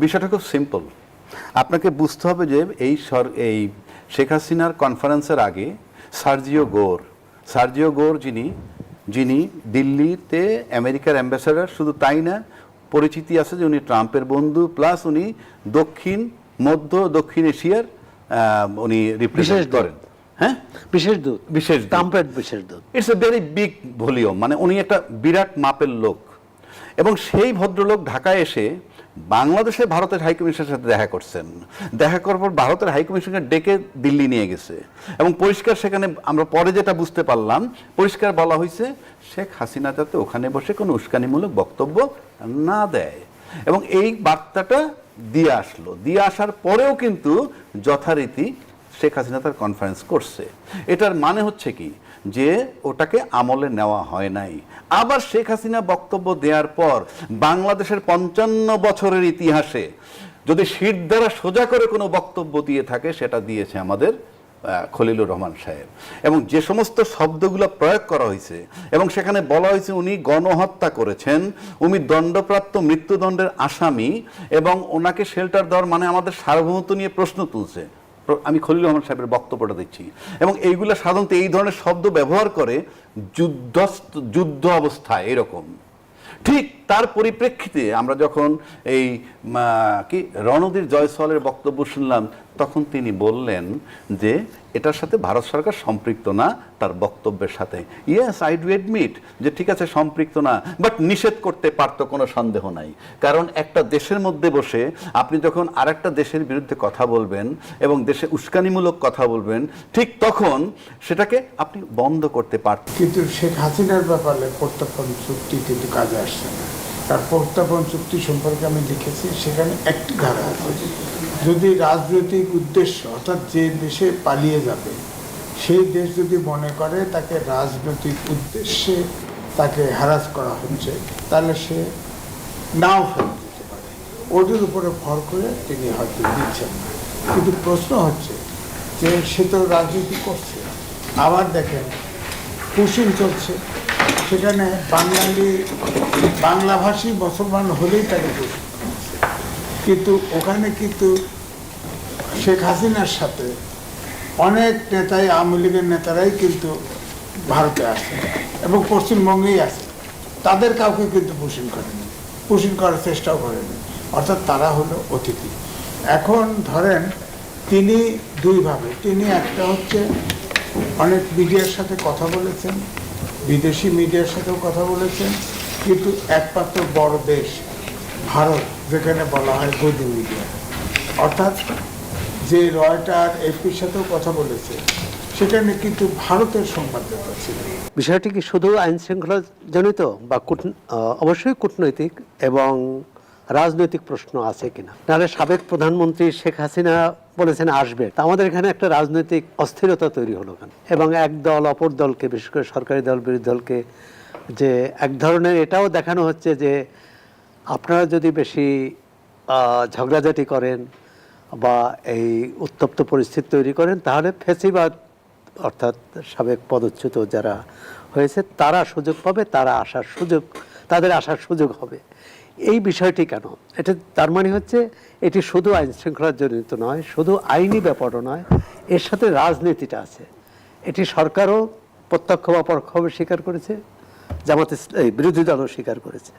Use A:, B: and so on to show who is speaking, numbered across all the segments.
A: বিষয়টা খুব সিম্পল। আপনাকে বুঝতে হবে যে এই শেখ হাসিনার কনফারেন্সের আগে সার্জিও গোর যিনি দিল্লিতে আমেরিকার অ্যাম্বাসেডর, শুধু তাই না, পরিচিতি আছে যে উনি ট্রাম্পের বন্ধু, প্লাস উনি দক্ষিণ এশিয়ার উনি রিপ্রেজেন্ট করেন। হ্যাঁ, বিশেষ দূত ট্রাম্পের বিশেষ দূত। It's a very big volume, মানে উনি একটা বিরাট মাপের লোক। এবং সেই ভদ্রলোক ঢাকায় এসে বাংলাদেশে ভারতের হাইকমিশনের সাথে দেখা করছেন। দেখা করার পর ভারতের হাইকমিশনকে ডেকে দিল্লি নিয়ে গেছে এবং পরিষ্কার সেখানে আমরা পরে যেটা বুঝতে পারলাম, পরিষ্কার বলা হয়েছে শেখ হাসিনা যাতে ওখানে বসে কোনো উস্কানিমূলক বক্তব্য না দেয়। এবং এই বার্তাটা দিয়ে আসার পরেও কিন্তু যথারীতি শেখ হাসিনা তার কনফারেন্স করছে। এটার মানে হচ্ছে কি, যে ওটাকে আমলে নেওয়া হয় নাই। আবার শেখ হাসিনা বক্তব্য দেওয়ার পর বাংলাদেশের 55 বছরের ইতিহাসে যদি সিট দ্বারা সোজা করে কোনো বক্তব্য দিয়ে থাকে, সেটা দিয়েছে আমাদের খলিলুর রহমান সাহেব। এবং যে সমস্ত শব্দগুলো প্রয়োগ করা হয়েছে এবং সেখানে বলা হয়েছে উনি গণহত্যা করেছেন, উনি দণ্ডপ্রাপ্ত মৃত্যুদণ্ডের আসামি এবং ওনাকে শেল্টার দেওয়ার মানে আমাদের সার্বভৌমত্ব নিয়ে প্রশ্ন তুলছে। আমি খলিলুর রহমান সাহেবের বক্তব্যটা দিচ্ছি। এবং এইগুলো সাধারণত এই ধরনের শব্দ ব্যবহার করে যুদ্ধ অবস্থায় এরকম। ঠিক তার পরিপ্রেক্ষিতে আমরা যখন এই রণধীর জয়সওয়ালের বক্তব্য শুনলাম, তখন তিনি বললেন যে এটার সাথে ভারত সরকার সম্পৃক্ত না তার বক্তব্যের সাথে। ইয়েস, আই ডু অ্যাডমিট যে ঠিক আছে সম্পৃক্ত না, বাট নিষেধ করতে পারতো, কোনো সন্দেহ নাই। কারণ একটা দেশের মধ্যে বসে আপনি যখন আরেকটা দেশের বিরুদ্ধে কথা বলবেন এবং দেশে উস্কানিমূলক কথা বলবেন, ঠিক তখন সেটাকে আপনি বন্ধ করতে পারতেন।
B: কিন্তু শেখ হাসিনার ব্যাপারে প্রত্যর্পণ চুক্তি কিন্তু কাজে আসছে না। তার প্রত্যর্পণ চুক্তি সম্পর্কে আমি লিখেছি, সেখানে একটি ধারা আছে, যদি রাজনৈতিক উদ্দেশ্য অর্থাৎ যে দেশে পালিয়ে যাবে সেই দেশ যদি মনে করে তাকে রাজনৈতিক উদ্দেশ্যে তাকে হ্যারাস করা হচ্ছে, তাহলে সে নাও ফেরত দিতে পারে। ওদের উপরে ভর করে তিনি হয়তো দিচ্ছেন না। কিন্তু প্রশ্ন হচ্ছে যে সে তো রাজনীতি করছে, আবার দেখেন পুশিং চলছে, সেখানে বাংলাভাষী মুসলমান হলেই তাকে পুশিং করছে। কিন্তু ওখানে কিন্তু শেখ হাসিনার সাথে অনেক নেতাই, আওয়ামী লীগের নেতারাই কিন্তু ভারতে আসে এবং পশ্চিমবঙ্গেই আছে, তাদের কাউকে কিন্তু পুশিং করার চেষ্টাও করেনি। অর্থাৎ তারা হলো অতিথি। এখন ধরেন তিনি দুইভাবে, তিনি একটা হচ্ছে অনেক মিডিয়ার সাথে কথা বলেছেন, বিদেশি মিডিয়ার সাথেও কথা বলেছেন, কিন্তু একমাত্র বড় দেশ ভারত, যেখানে বলা হয় গদি মিডিয়া, অর্থাৎ যে রয়টার এপির সাথেও কথা বলেছে, সেখানে কিন্তু ভারতের সংবাদদাতা ছিল।
C: বিষয়টি কি শুধু আইন শৃঙ্খলা জনিত বা অবশ্যই কূটনৈতিক এবং রাজনৈতিক প্রশ্ন আছে কিনা? নাহলে সাবেক প্রধানমন্ত্রী শেখ হাসিনা বলেছেন আসবে, তা আমাদের এখানে একটা রাজনৈতিক অস্থিরতা তৈরি হলো কেন? এবং এক দল অপর দলকে, বিশেষ করে সরকারি দল বিরোধী দলকে, যে এক ধরনের এটাও দেখানো হচ্ছে যে আপনারা যদি বেশি ঝগড়াঝাটি করেন বা এই উত্তপ্ত পরিস্থিতি তৈরি করেন, তাহলে ফ্যাসিবাদ অর্থাৎ সাবেক পদচ্যুত যারা হয়েছে তারা সুযোগ পাবে, তাদের আসার সুযোগ হবে। এই বিষয়টি কেন? এটা তার মানে হচ্ছে এটি শুধু আইন শৃঙ্খলার জনিত নয়, শুধু আইনি ব্যাপারও নয়, এর সাথে রাজনীতিটা আছে। এটি সরকারও প্রত্যক্ষ বা পরোক্ষভাবে স্বীকার করেছে, জামাত বিরোধী দলও স্বীকার করেছে।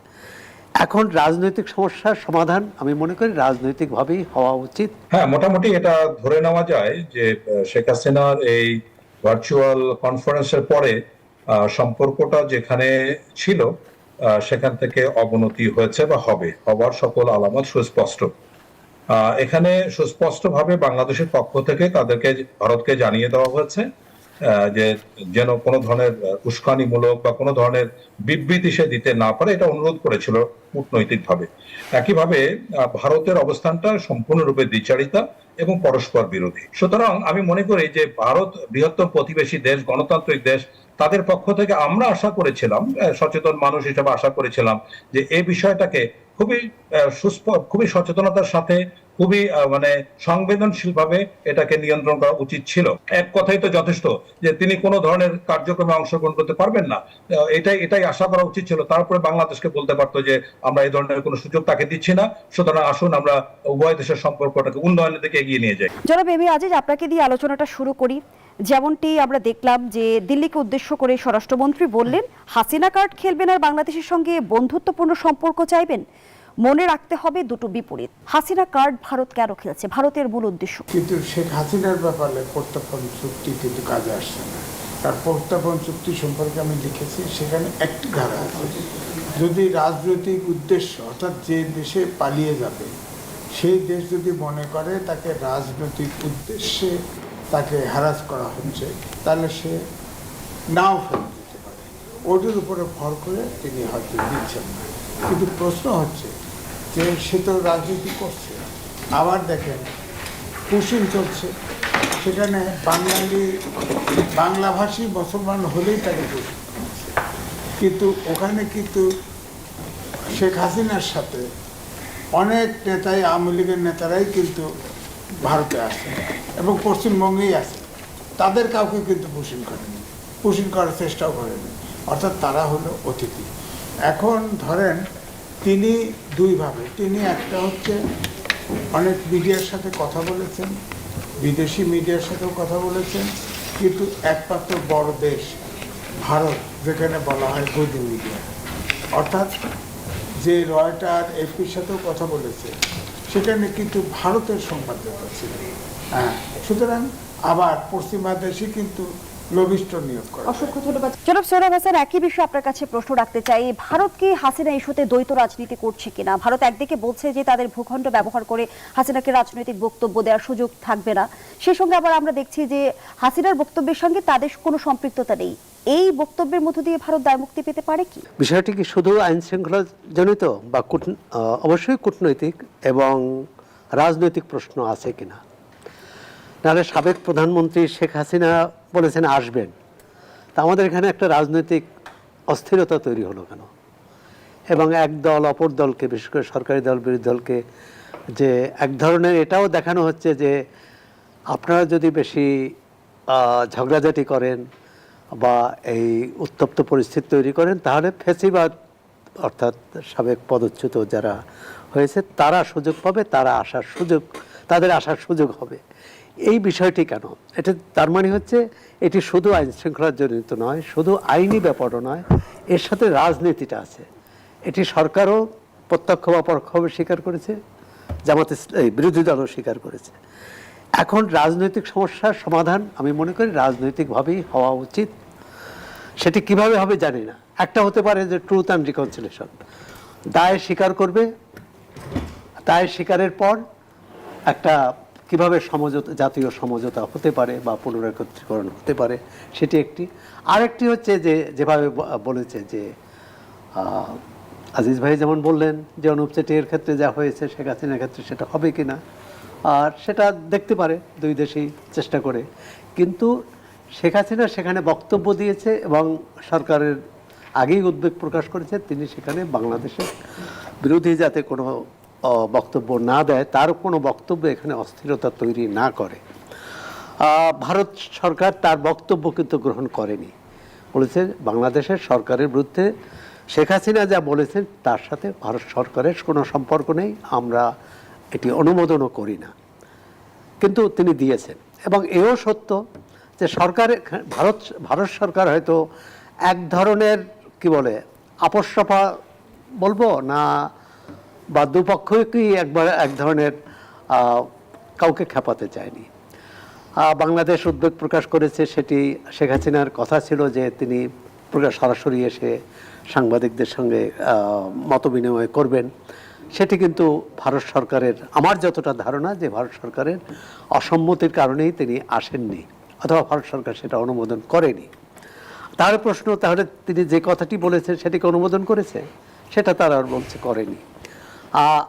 C: এখন রাজনৈতিক সমস্যার সমাধান আমি মনে করি রাজনৈতিকভাবেই হওয়া উচিত।
D: হ্যাঁ, মোটামুটি এটা ধরে নেওয়া যায় যে শেখ হাসিনার এই ভার্চুয়াল কনফারেন্সের পরে সম্পর্কটা যেখানে ছিল সেখান থেকে অবনতি হয়েছে বা হওয়ার সকল আলামত সুস্পষ্ট। এখানে সুস্পষ্টভাবে বাংলাদেশের পক্ষ থেকে তাদেরকে, ভারতকে জানিয়ে দেওয়া হয়েছে যে যেন কোনো ধরনের উস্কানিমূলক বা কোনো ধরনের বিবৃতি সে দিতে না পারে, এটা অনুরোধ করেছিল কূটনৈতিকভাবে। একইভাবে ভারতের অবস্থানটা সম্পূর্ণরূপে দ্বিচারিতা এবং পরস্পর বিরোধী। সুতরাং আমি মনে করি যে ভারত বৃহত্তম প্রতিবেশী দেশ, গণতান্ত্রিক দেশ, তাদের পক্ষ থেকে আমরা আশা করেছিলাম, সচেতন মানুষ হিসেবে আশা করেছিলাম যে এই বিষয়টাকে খুবই সচেতনতার সাথে, খুবই মানে সংবেদনশীল ভাবে এটাকে নিয়ন্ত্রণ করা উচিত ছিল। এক কথাই তো যথেষ্ট যে তিনি কোনো ধরনের কার্যক্রমে অংশগ্রহণ করতে পারবেন না, এটাই আশা করা উচিত ছিল। তারপরে বাংলাদেশকে বলতে পারতো যে আমরা এই ধরনের কোনো সুযোগ তাকে দিচ্ছি না, সুতরাং আসুন আমরা উভয় দেশের সম্পর্কটাকে উন্নয়নের দিকে এগিয়ে নিয়ে যাই।
E: জনাব এম এ আজিজ, আপনাকে দিয়ে আলোচনাটা শুরু করি। যেমনটি আমরা দেখলাম যে দিল্লিকে উদ্দেশ্য করে স্বরাষ্ট্রমন্ত্রী বললেন হাসিনা কার্ড খেলবেন আর বাংলাদেশের সঙ্গে বন্ধুত্বপূর্ণ সম্পর্ক চাইবেন। মনে রাখতে হবে দুটো বিপরীত। হাসিনা কার্ড ভারত কেন খেলছে, ভারতের মূল উদ্দেশ্য?
B: কিন্তু শেখ হাসিনার ব্যাপারে প্রত্যর্পণ চুক্তি কিন্তু কাজে আসছে না। তার প্রত্যর্পণ চুক্তি সম্পর্কে আমি লিখেছি, সেখানে একটি ধারা আছে, যদি রাজনৈতিক উদ্দেশ্য অর্থাৎ যে দেশে পালিয়ে যাবে সেই দেশ যদি মনে করে তাকে রাজনৈতিক উদ্দেশ্যে তাকে হ্যারাস করা হচ্ছে, তাহলে সে নাও ফেরত দিতে পারে। ওটির উপরে ভর করে তিনি হয়তো দিচ্ছেন না। কিন্তু প্রশ্ন হচ্ছে যে সে তো রাজনীতি করছে, আবার দেখেন পুশিং চলছে, সেখানে বাংলাভাষী মুসলমান হলেই তাকে পুশিং করছে। কিন্তু ওখানে কিন্তু শেখ হাসিনার সাথে অনেক নেতাই, আওয়ামী লীগের নেতারাই কিন্তু ভারতে আসে এবং পশ্চিমবঙ্গেই আছে, তাদের কাউকে কিন্তু পুশিং করার চেষ্টাও করেনি, অর্থাৎ তারা হলো অতিথি। এখন ধরেন তিনি দুইভাবে, তিনি একটা হচ্ছে অনেক মিডিয়ার সাথে কথা বলেছেন, বিদেশি মিডিয়ার সাথেও কথা বলেছেন, কিন্তু একমাত্র বড় দেশ ভারত, যেখানে বলা হয় গদি মিডিয়া, অর্থাৎ যে রয়টার এফপির সাথেও কথা বলেছে, সেখানে কিন্তু ভারতের সংবাদদাতা ছিল। হ্যাঁ, সুতরাং আবার পশ্চিমা দেশে কিন্তু লবিস্ট নিয়োগ করে।
E: অসংখ্য ধন্যবাদ। জনাব সোহরাব হাসান, একই বিষয়ে আপনার কাছে প্রশ্ন রাখতে চাই। ভারত কি হাসিনা ইস্যুতে দ্বৈত রাজনীতি করছে কিনা? ভারত একদিকে বলছে যে তাদের ভূখণ্ড ব্যবহার করে হাসিনাকে রাজনৈতিক বক্তব্য দেওয়ার সুযোগ থাকবে না, সেই সঙ্গে আবার আমরা দেখছি যে হাসিনার বক্তব্যের সঙ্গে তাদের কোনো সম্পৃক্ততা নেই। এই বক্তব্যের মধ্য দিয়ে ভারত দায়মুক্তি পেতে পারে কি?
C: বিষয়টি কি শুধু আইন শৃঙ্খলা জনিত বা অবশ্যই কূটনৈতিক এবং রাজনৈতিক প্রশ্ন আছে কিনা? নাহলে সাবেক প্রধানমন্ত্রী শেখ হাসিনা বলেছেন আসবেন, তা আমাদের এখানে একটা রাজনৈতিক অস্থিরতা তৈরি হলো কেন? এবং এক দল অপর দলকে, বিশেষ করে সরকারি দল বিরোধী দলকে, যে এক ধরনের এটাও দেখানো হচ্ছে যে আপনারা যদি বেশি ঝগড়াঝাটি করেন বা এই উত্তপ্ত পরিস্থিতি তৈরি করেন, তাহলে ফ্যাসিবাদ অর্থাৎ সাবেক পদচ্যুত যারা হয়েছে তারা সুযোগ পাবে, তাদের আসার সুযোগ হবে। এই বিষয়টি কেন? এটা তার মানে হচ্ছে এটি শুধু আইন শৃঙ্খলার জনিত নয়, শুধু আইনি ব্যাপারও নয়, এর সাথে রাজনীতিটা আছে। এটি সরকারও প্রত্যক্ষ বা পরোক্ষভাবে স্বীকার করেছে, জামাত বিরোধী দলও স্বীকার করেছে। এখন রাজনৈতিক সমস্যার সমাধান আমি মনে করি রাজনৈতিকভাবেই হওয়া উচিত। সেটি কিভাবে হবে জানি না। একটা হতে পারে যে ট্রুথ অ্যান্ড রিকনসিলিয়েশন, দায় স্বীকার করবে, দায় স্বীকারের পর একটা কিভাবে সমঝোতা, জাতীয় সমঝোতা হতে পারে বা পুনরেকত্রীকরণ হতে পারে, সেটি একটি। আরেকটি হচ্ছে যে যেভাবে বলেছে যে আজিজ ভাই যেমন বললেন যে অনুপ চেটিয়ার ক্ষেত্রে যা হয়েছে শেখ হাসিনার ক্ষেত্রে সেটা হবে কি না, আর সেটা দেখতে পারে দুই দেশেই চেষ্টা করে। কিন্তু শেখ হাসিনা সেখানে বক্তব্য দিয়েছে এবং সরকারের আগেই উদ্বেগ প্রকাশ করেছে তিনি সেখানে বাংলাদেশের বিরোধী যাতে কোনো বক্তব্য না দেয়, তার কোনো বক্তব্য এখানে অস্থিরতা তৈরি না করে। ভারত সরকার তার বক্তব্য কিন্তু গ্রহণ করেনি, বলেছে বাংলাদেশের সরকারের বিরুদ্ধে শেখ হাসিনা যা বলেছেন তার সাথে ভারত সরকারের কোনো সম্পর্ক নেই, আমরা এটি অনুমোদনও করি না। কিন্তু তিনি দিয়েছেন। এবং এও সত্য যে ভারত সরকার হয়তো এক ধরনের কি বলে আপসসভা বলবো না, বা দুপক্ষকেই এক ধরনের কাউকে খেপাতে চায়নি। বাংলাদেশ উদ্বেগ প্রকাশ করেছে, সেটি শেখ হাসিনার কথা ছিল যে তিনি সরাসরি এসে সাংবাদিকদের সঙ্গে মতবিনিময় করবেন। সেটি কিন্তু ভারত সরকারের, আমার যতটা ধারণা যে ভারত সরকারের অসম্মতির কারণেই তিনি আসেননি, অথবা ভারত সরকার সেটা অনুমোদন করেনি। তার প্রশ্ন, তাহলে তিনি যে কথাটি বলেছেন সেটিকে অনুমোদন করেছে? সেটা তারা বলছে করেনি।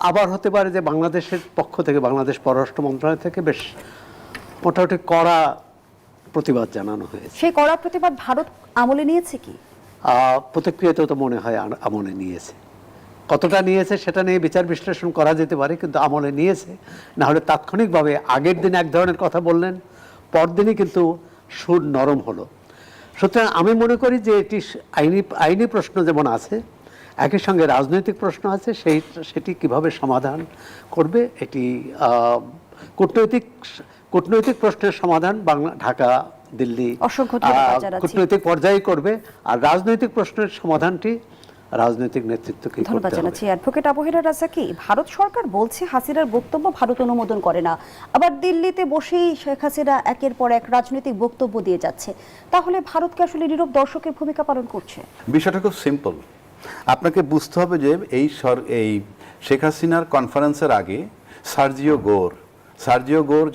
C: আবার হতে পারে যে বাংলাদেশের পক্ষ থেকে, বাংলাদেশ পররাষ্ট্র মন্ত্রণালয় থেকে বেশ মোটামুটি কড়া প্রতিবাদ জানানো হয়েছে।
E: সেই কড়া প্রতিবাদ ভারত আমলে নিয়েছে কি?
C: প্রতিক্রিয়াতেও তো মনে হয় আমলে নিয়েছে, কতটা নিয়েছে সেটা নিয়ে বিচার বিশ্লেষণ করা যেতে পারে, কিন্তু আমলে নিয়েছে। না হলে তাৎক্ষণিকভাবে আগের দিন এক ধরনের কথা বললেন, পরদিনই কিন্তু সুর নরম হলো। সুতরাং আমি মনে করি যে এটি আইনি প্রশ্ন যেমন আছে, একই সঙ্গে রাজনৈতিক প্রশ্ন আছে, সেটি কিভাবে সমাধান করবে এটি কূটনৈতিক প্রশ্নের সমাধান ঢাকা, দিল্লি
E: অসংখ্য ধন্যবাদ জানাচ্ছি।
C: কূটনৈতিক পর্যায়ে করবে, আর রাজনৈতিক প্রশ্নের সমাধানটি রাজনৈতিক নেতৃত্বকে
E: ধন্যবাদ জানাচ্ছি। অ্যাডভোকেট আবু হেরা রাজাকি, ভারত সরকার বলছে হাসিনার বক্তব্য ভারত অনুমোদন করে না, আবার দিল্লিতে বসেই শেখ হাসিনা একের পর এক রাজনৈতিক বক্তব্য দিয়ে যাচ্ছে, তাহলে ভারতকে আসলে নীরব দর্শকের ভূমিকা পালন করছে?
A: বিষয়টা খুব সিম্পল। আপনাকে বুঝতে হবে যে এই শেখ হাসিনার কনফারেন্সের আগে সার্জিও গোর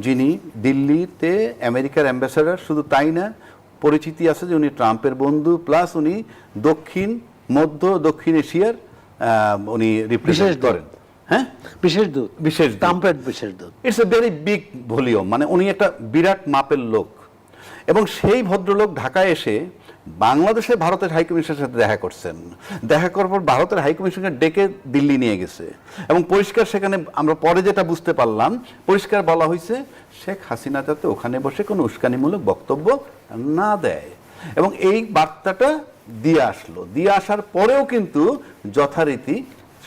A: যিনি দিল্লিতে আমেরিকার অ্যাম্বাসেডর, শুধু তাই না, পরিচিতি আছে যে উনি ট্রাম্পের বন্ধু, প্লাস উনি দক্ষিণ এশিয়ার উনি রিপ্রেজেন্ট করেন। হ্যাঁ, বিশেষ দূত ট্রাম্পের বিশেষ দূত। It's a very big volume, মানে উনি একটা বিরাট মাপের লোক। এবং সেই ভদ্রলোক ঢাকায় এসে বাংলাদেশে ভারতের হাইকমিশনের সাথে দেখা করছেন। দেখা করার পর ভারতের হাইকমিশনকে ডেকে দিল্লি নিয়ে গেছে, এবং পরিষ্কার সেখানে আমরা পরে যেটা বুঝতে পারলাম, পরিষ্কার বলা হয়েছে শেখ হাসিনা যাতে ওখানে বসে কোনো উস্কানিমূলক বক্তব্য না দেয়। এবং এই বার্তাটা দিয়ে আসার পরেও কিন্তু যথারীতি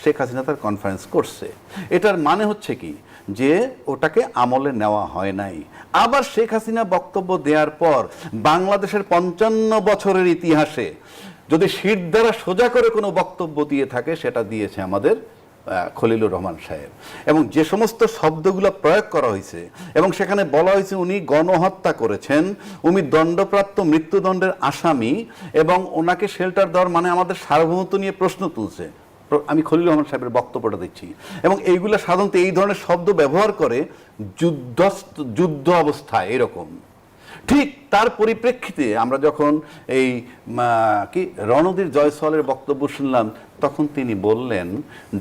A: শেখ হাসিনা তার কনফারেন্স করছে। এটার মানে হচ্ছে কি, যে ওটাকে আমলে নেওয়া হয় নাই। আবার শেখ হাসিনা বক্তব্য দেওয়ার পর বাংলাদেশের 55 বছরের ইতিহাসে যদি সিট দ্বারা সোজা করে কোনো বক্তব্য দিয়ে থাকে, সেটা দিয়েছে আমাদের খলিলুর রহমান সাহেব। এবং যে সমস্ত শব্দগুলো প্রয়োগ করা হয়েছে, এবং সেখানে বলা হয়েছে উনি গণহত্যা করেছেন, উনি দণ্ডপ্রাপ্ত মৃত্যুদণ্ডের আসামি, এবং ওনাকে শেল্টার দেওয়ার মানে আমাদের সার্বভৌমত্ব নিয়ে প্রশ্ন তুলছে। আমি খলিলুর রহমান সাহেবের বক্তব্যটা দিচ্ছি, এবং এইগুলো সাধারণত এই ধরনের শব্দ ব্যবহার করে যুদ্ধ অবস্থায় এরকম। ঠিক তার পরিপ্রেক্ষিতে আমরা যখন এই রণধীর জয়সওয়ালের বক্তব্য শুনলাম, তখন তিনি বললেন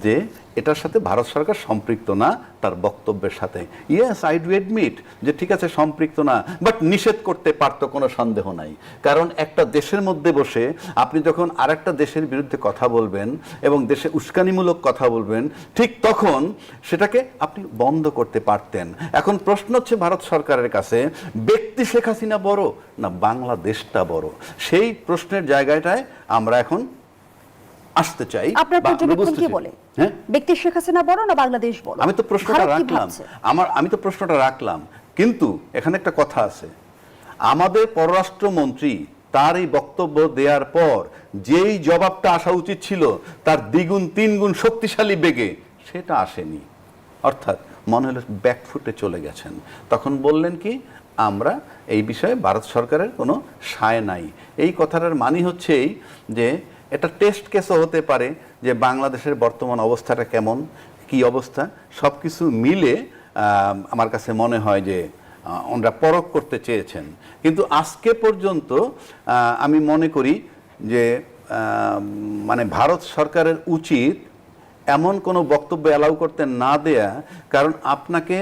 A: যে এটার সাথে ভারত সরকার সম্পৃক্ত না তার বক্তব্যের সাথে। ইয়েস, আই ডু অ্যাডমিট যে ঠিক আছে সম্পৃক্ত না, বাট নিষেধ করতে পারতো, কোনো সন্দেহ নাই। কারণ একটা দেশের মধ্যে বসে আপনি যখন আরেকটা দেশের বিরুদ্ধে কথা বলবেন এবং দেশে উস্কানিমূলক কথা বলবেন, ঠিক তখন সেটাকে আপনি বন্ধ করতে পারতেন। এখন প্রশ্ন হচ্ছে ভারত সরকারের কাছে, ব্যক্তি শেখ হাসিনা বড় না বাংলাদেশটা বড়? সেই প্রশ্নের জায়গাটায় আমরা এখন আসতে চাই।
E: আপনার পর্যবেক্ষণ কি বলে?
A: হ্যাঁ,
E: ব্যক্তি শেখ হাসিনা বড় না বাংলাদেশ বড়?
A: আমি তো প্রশ্নটা রাখলাম, কিন্তু এখানে একটা কথা আছে। আমাদের পররাষ্ট্রমন্ত্রী তার এই বক্তব্য দেওয়ার পর যেই জবাবটা আসা উচিত ছিল, তার দ্বিগুণ তিনগুণ শক্তিশালী বেগে সেটা আসেনি। অর্থাৎ মনে হলো ব্যাকফুটে চলে গেছেন। তখন বললেন কি, আমরা এই বিষয়ে ভারত সরকারের কোনো সায় নাই। এই কথাটার মানে হচ্ছে এই যে এটা টেস্ট কেসও হতে পারে যে বাংলাদেশের বর্তমান অবস্থাটা কেমন, কি অবস্থা, সব কিছু মিলে আমার কাছে মনে হয় যে ওনারা পরখ করতে চেয়েছেন। কিন্তু আজকে পর্যন্ত আমি মনে করি যে মানে ভারত সরকারের উচিত এমন কোনো বক্তব্য অ্যালাউ করতে না দেয়া, কারণ আপনাকে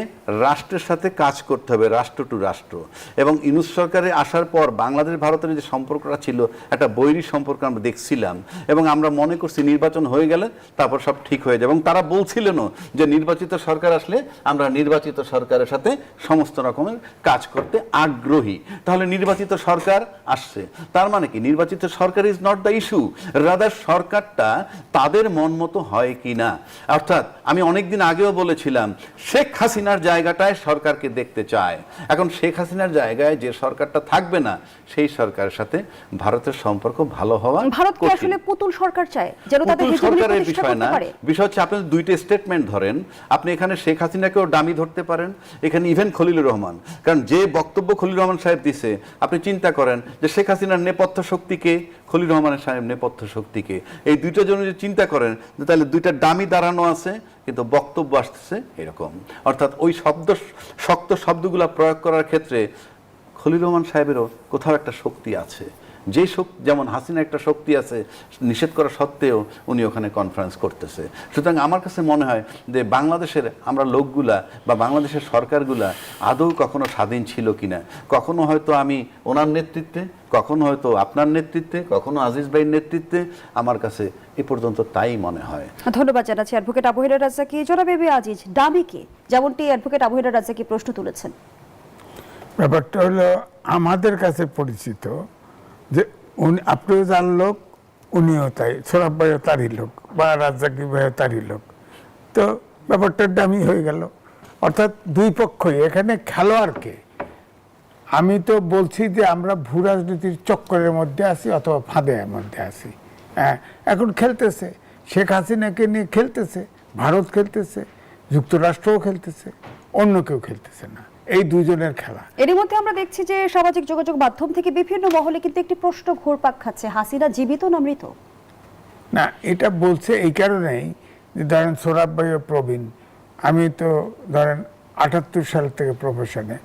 A: রাষ্ট্রের সাথে কাজ করতে হবে, রাষ্ট্র টু রাষ্ট্র। এবং ইউনূস সরকারে আসার পর বাংলাদেশ ভারতের যে সম্পর্কটা ছিল, একটা বৈরী সম্পর্ক আমরা দেখছিলাম, এবং আমরা মনে করছি নির্বাচন হয়ে গেলে তারপর সব ঠিক হয়ে যাবে। এবং তারা বলছিলেনও যে নির্বাচিত সরকার আসলে আমরা নির্বাচিত সরকারের সাথে সমস্ত রকমের কাজ করতে আগ্রহী। তাহলে নির্বাচিত সরকার আসছে, তার মানে কি নির্বাচিত সরকার is not the issue, rather সরকারটা তাদের মন মতো হয় কি না। অর্থাৎ আমি অনেকদিন আগেও বলেছিলাম, শেখ হাসিনার জায়গাটায় সরকারকে দেখতে চায়। এখন শেখ হাসিনার জায়গায় যে সরকারটা থাকবে না, সেই সরকারের সাথে ভারতের সম্পর্ক ভালো হওয়া।
E: ভারত কি আসলে পুতুল সরকার চায়, যেন তাদের
A: সরকারের বিষয় না, বিষয় হচ্ছে আপনি দুইটা স্টেটমেন্ট ধরেন। আপনি এখানে শেখ হাসিনাকেও ডামি ধরতে পারেন, এখানে ইভেন খলিলুর রহমান, কারণ যে বক্তব্য খলিলুর রহমান সাহেব দিছে, আপনি চিন্তা করেন যে শেখ হাসিনার নেপথ্য শক্তিকে, খলিলুর রহমানের সাহেব নেপথ্য শক্তিকে, এই দুইটার জন্য যে চিন্তা করেন, তাহলে দুইটা ডামি দাঁড়ানো আছে, কিন্তু বক্তব্য আসতেছে এরকম। অর্থাৎ ওই শক্ত শব্দগুলো প্রয়োগ করার ক্ষেত্রে খলিলুর রহমান সাহেবেরও কোথাও একটা শক্তি আছে, যে যেমন হাসিনা একটা শক্তি আছে নিষেধ করা সত্ত্বেও উনি ওখানে কনফারেন্স করতেছে। সুতরাং আমার কাছে মনে হয় যে বাংলাদেশের আমরা লোকগুলা বা বাংলাদেশের সরকারগুলা আদৌ কখনো স্বাধীন ছিল কিনা, কখনো হয়তো আমি ওনার নেতৃত্বে, কখনো হয়তো আপনার নেতৃত্বে, কখনো আজিজ ভাইয়ের নেতৃত্বে, আমার কাছে এ পর্যন্ত তাই মনে হয়।
E: ধন্যবাদ জানাচ্ছি অ্যাডভোকেট আবু হেনা রাজ্জাকি। জনাব এম এ আজিজ, ডামিকে যেমনটি অ্যাডভোকেট আবু হেনা রাজ্জাকি প্রশ্ন তুলেছেন,
B: ব্যাপারটা হলো আমাদের কাছে পরিচিত যে উনি, আপনিও যার লোক, উনিও তাই, সোরাব ভাইও তারই লোক, বা রাজ্জাকি ভাইও তারই লোক, তো ব্যাপারটা দামি হয়ে গেল। অর্থাৎ দুই পক্ষই এখানে খেলোয়াড়কে, আমি তো বলছি যে আমরা ভূ রাজনীতির চক্করের মধ্যে আছি অথবা ফাঁদের মধ্যে আছি। হ্যাঁ, এখন খেলতেছে, শেখ হাসিনাকে নিয়ে খেলতেছে, ভারত খেলতেছে, যুক্তরাষ্ট্রও খেলতেছে, অন্য কেউ খেলতেছে না, এই দুজনের খেলা।
E: এরই মধ্যে আমরা দেখছি যে সামাজিক যোগাযোগ মাধ্যম থেকে বিভিন্ন মহলে কিন্তু একটি প্রশ্ন ঘুরপাক খাচ্ছে, হাসিনা জীবিত না মৃত?
B: না, এটা বলছে এই কারণেই যে ধরেন সোরাব ভাই ও প্রবীণ, আমি তো ধরেন 78 সাল থেকে প্রফেশনে,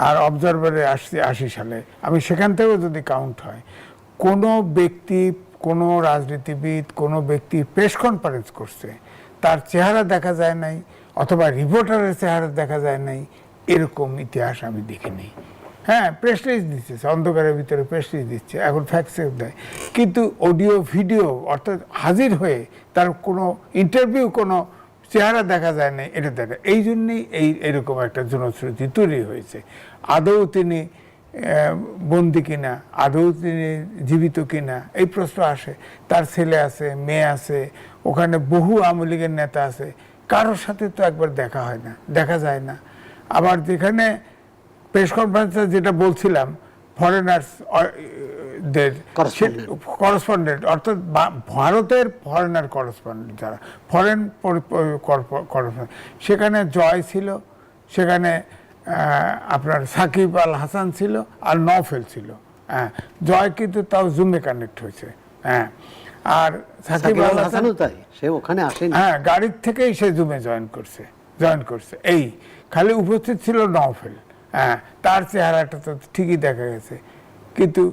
B: আর অবজারভারে আসছি 80 সালে, আমি সেখান থেকেও যদি কাউন্ট হয়, কোনো ব্যক্তি, কোনো রাজনীতিবিদ, কোনো ব্যক্তি প্রেস কনফারেন্স করছে, তার চেহারা দেখা যায় নাই অথবা রিপোর্টারের চেহারা দেখা যায় নাই, এরকম ইতিহাস আমি দেখিনি। হ্যাঁ, প্রেস রিলিজ দিচ্ছে, অন্ধকারের ভিতরে প্রেস রিলিজ দিচ্ছে, এখন ফ্যাক্স দেয়, কিন্তু অডিও ভিডিও অর্থাৎ হাজির হয়ে তার কোনো ইন্টারভিউ, কোনো চেহারা দেখা যায় না, এটা দেখা, এই জন্যেই এরকম একটা জনশ্রুতি তৈরি হয়েছে। আদৌ তিনি বন্দি কিনা, আদৌ তিনি জীবিত কিনা, এই প্রশ্ন আসে। তার ছেলে আছে, মেয়ে আছে, ওখানে বহু আওয়ামী লীগের নেতা আছে, কারোর সাথে তো একবার দেখা হয় না, দেখা যায় না। আবার যেখানে প্রেস কনফারেন্সে যেটা বলছিলাম, ফরেনার্সদের করেসপন্ডেন্ট, অর্থাৎ ভারতের ফরেনার করেসপন্ডেন্ট, যারা ফরেন করেসপন্ডেন্ট, সেখানে জয় ছিল, সেখানে আপনার সাকিব আল হাসান ছিল, আর নফেল ছিল। হ্যাঁ, জয় কিন্তু তাও জুমে কানেক্ট হয়েছে। হ্যাঁ, আর সাকিব আল হাসানও
C: তাই, সে ওখানে আসেনি।
B: হ্যাঁ, গাড়ির থেকেই সে জুমে জয়েন করছে। এই খালি উপস্থিত ছিল নফেল। হ্যাঁ, তার চেহারাটা তো ঠিকই দেখা গেছে, কিন্তু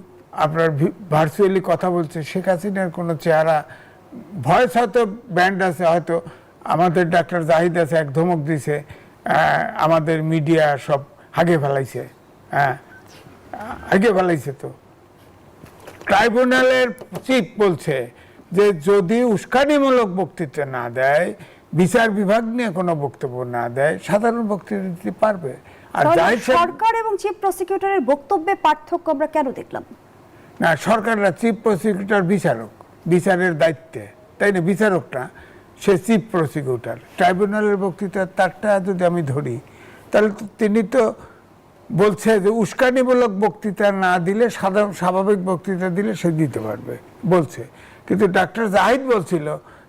B: আপনার ভার্চুয়ালি কথা বলছে, শেখ হাসিনার কোনো চেহারা, ভয়েস হয়তো ব্যান্ড আছে, হয়তো আমাদের ডাক্তার জাহিদ আছে, এক ধমক দিছে, আমাদের মিডিয়া সব হাগে ফেলাইছে। হ্যাঁ, হাগে ফেলাইছে। তো ট্রাইব্যুনালের চিফ বলছে যে যদি উস্কানিমূলক বক্তৃতা না দেয়, বিচার বিভাগ নিয়ে কোনো বক্তব্য না দেয়, সাধারণ বক্তৃতা দিতে পারবে। আর
E: সরকার এবং চিফ প্রসিকিউটরের বক্তব্যে পার্থক্য আমরা কেন দেখলাম
B: না? সরকাররা, চিফ প্রসিকিউটর বিচারক, বিচারের দায়িত্বে, তাই না? বিচারকটা সে চিফ প্রসিকিউটর। ট্রাইব্যুনালের বক্তৃতা তারটা যদি আমি ধরি, তাহলে তিনি তো বলছে যে উস্কানিমূলক বক্তৃতা না দিলে, সাধারণ স্বাভাবিক বক্তৃতা দিলে সে দিতে পারবে বলছে। কিন্তু ডাক্তার জাহিদ বলছিল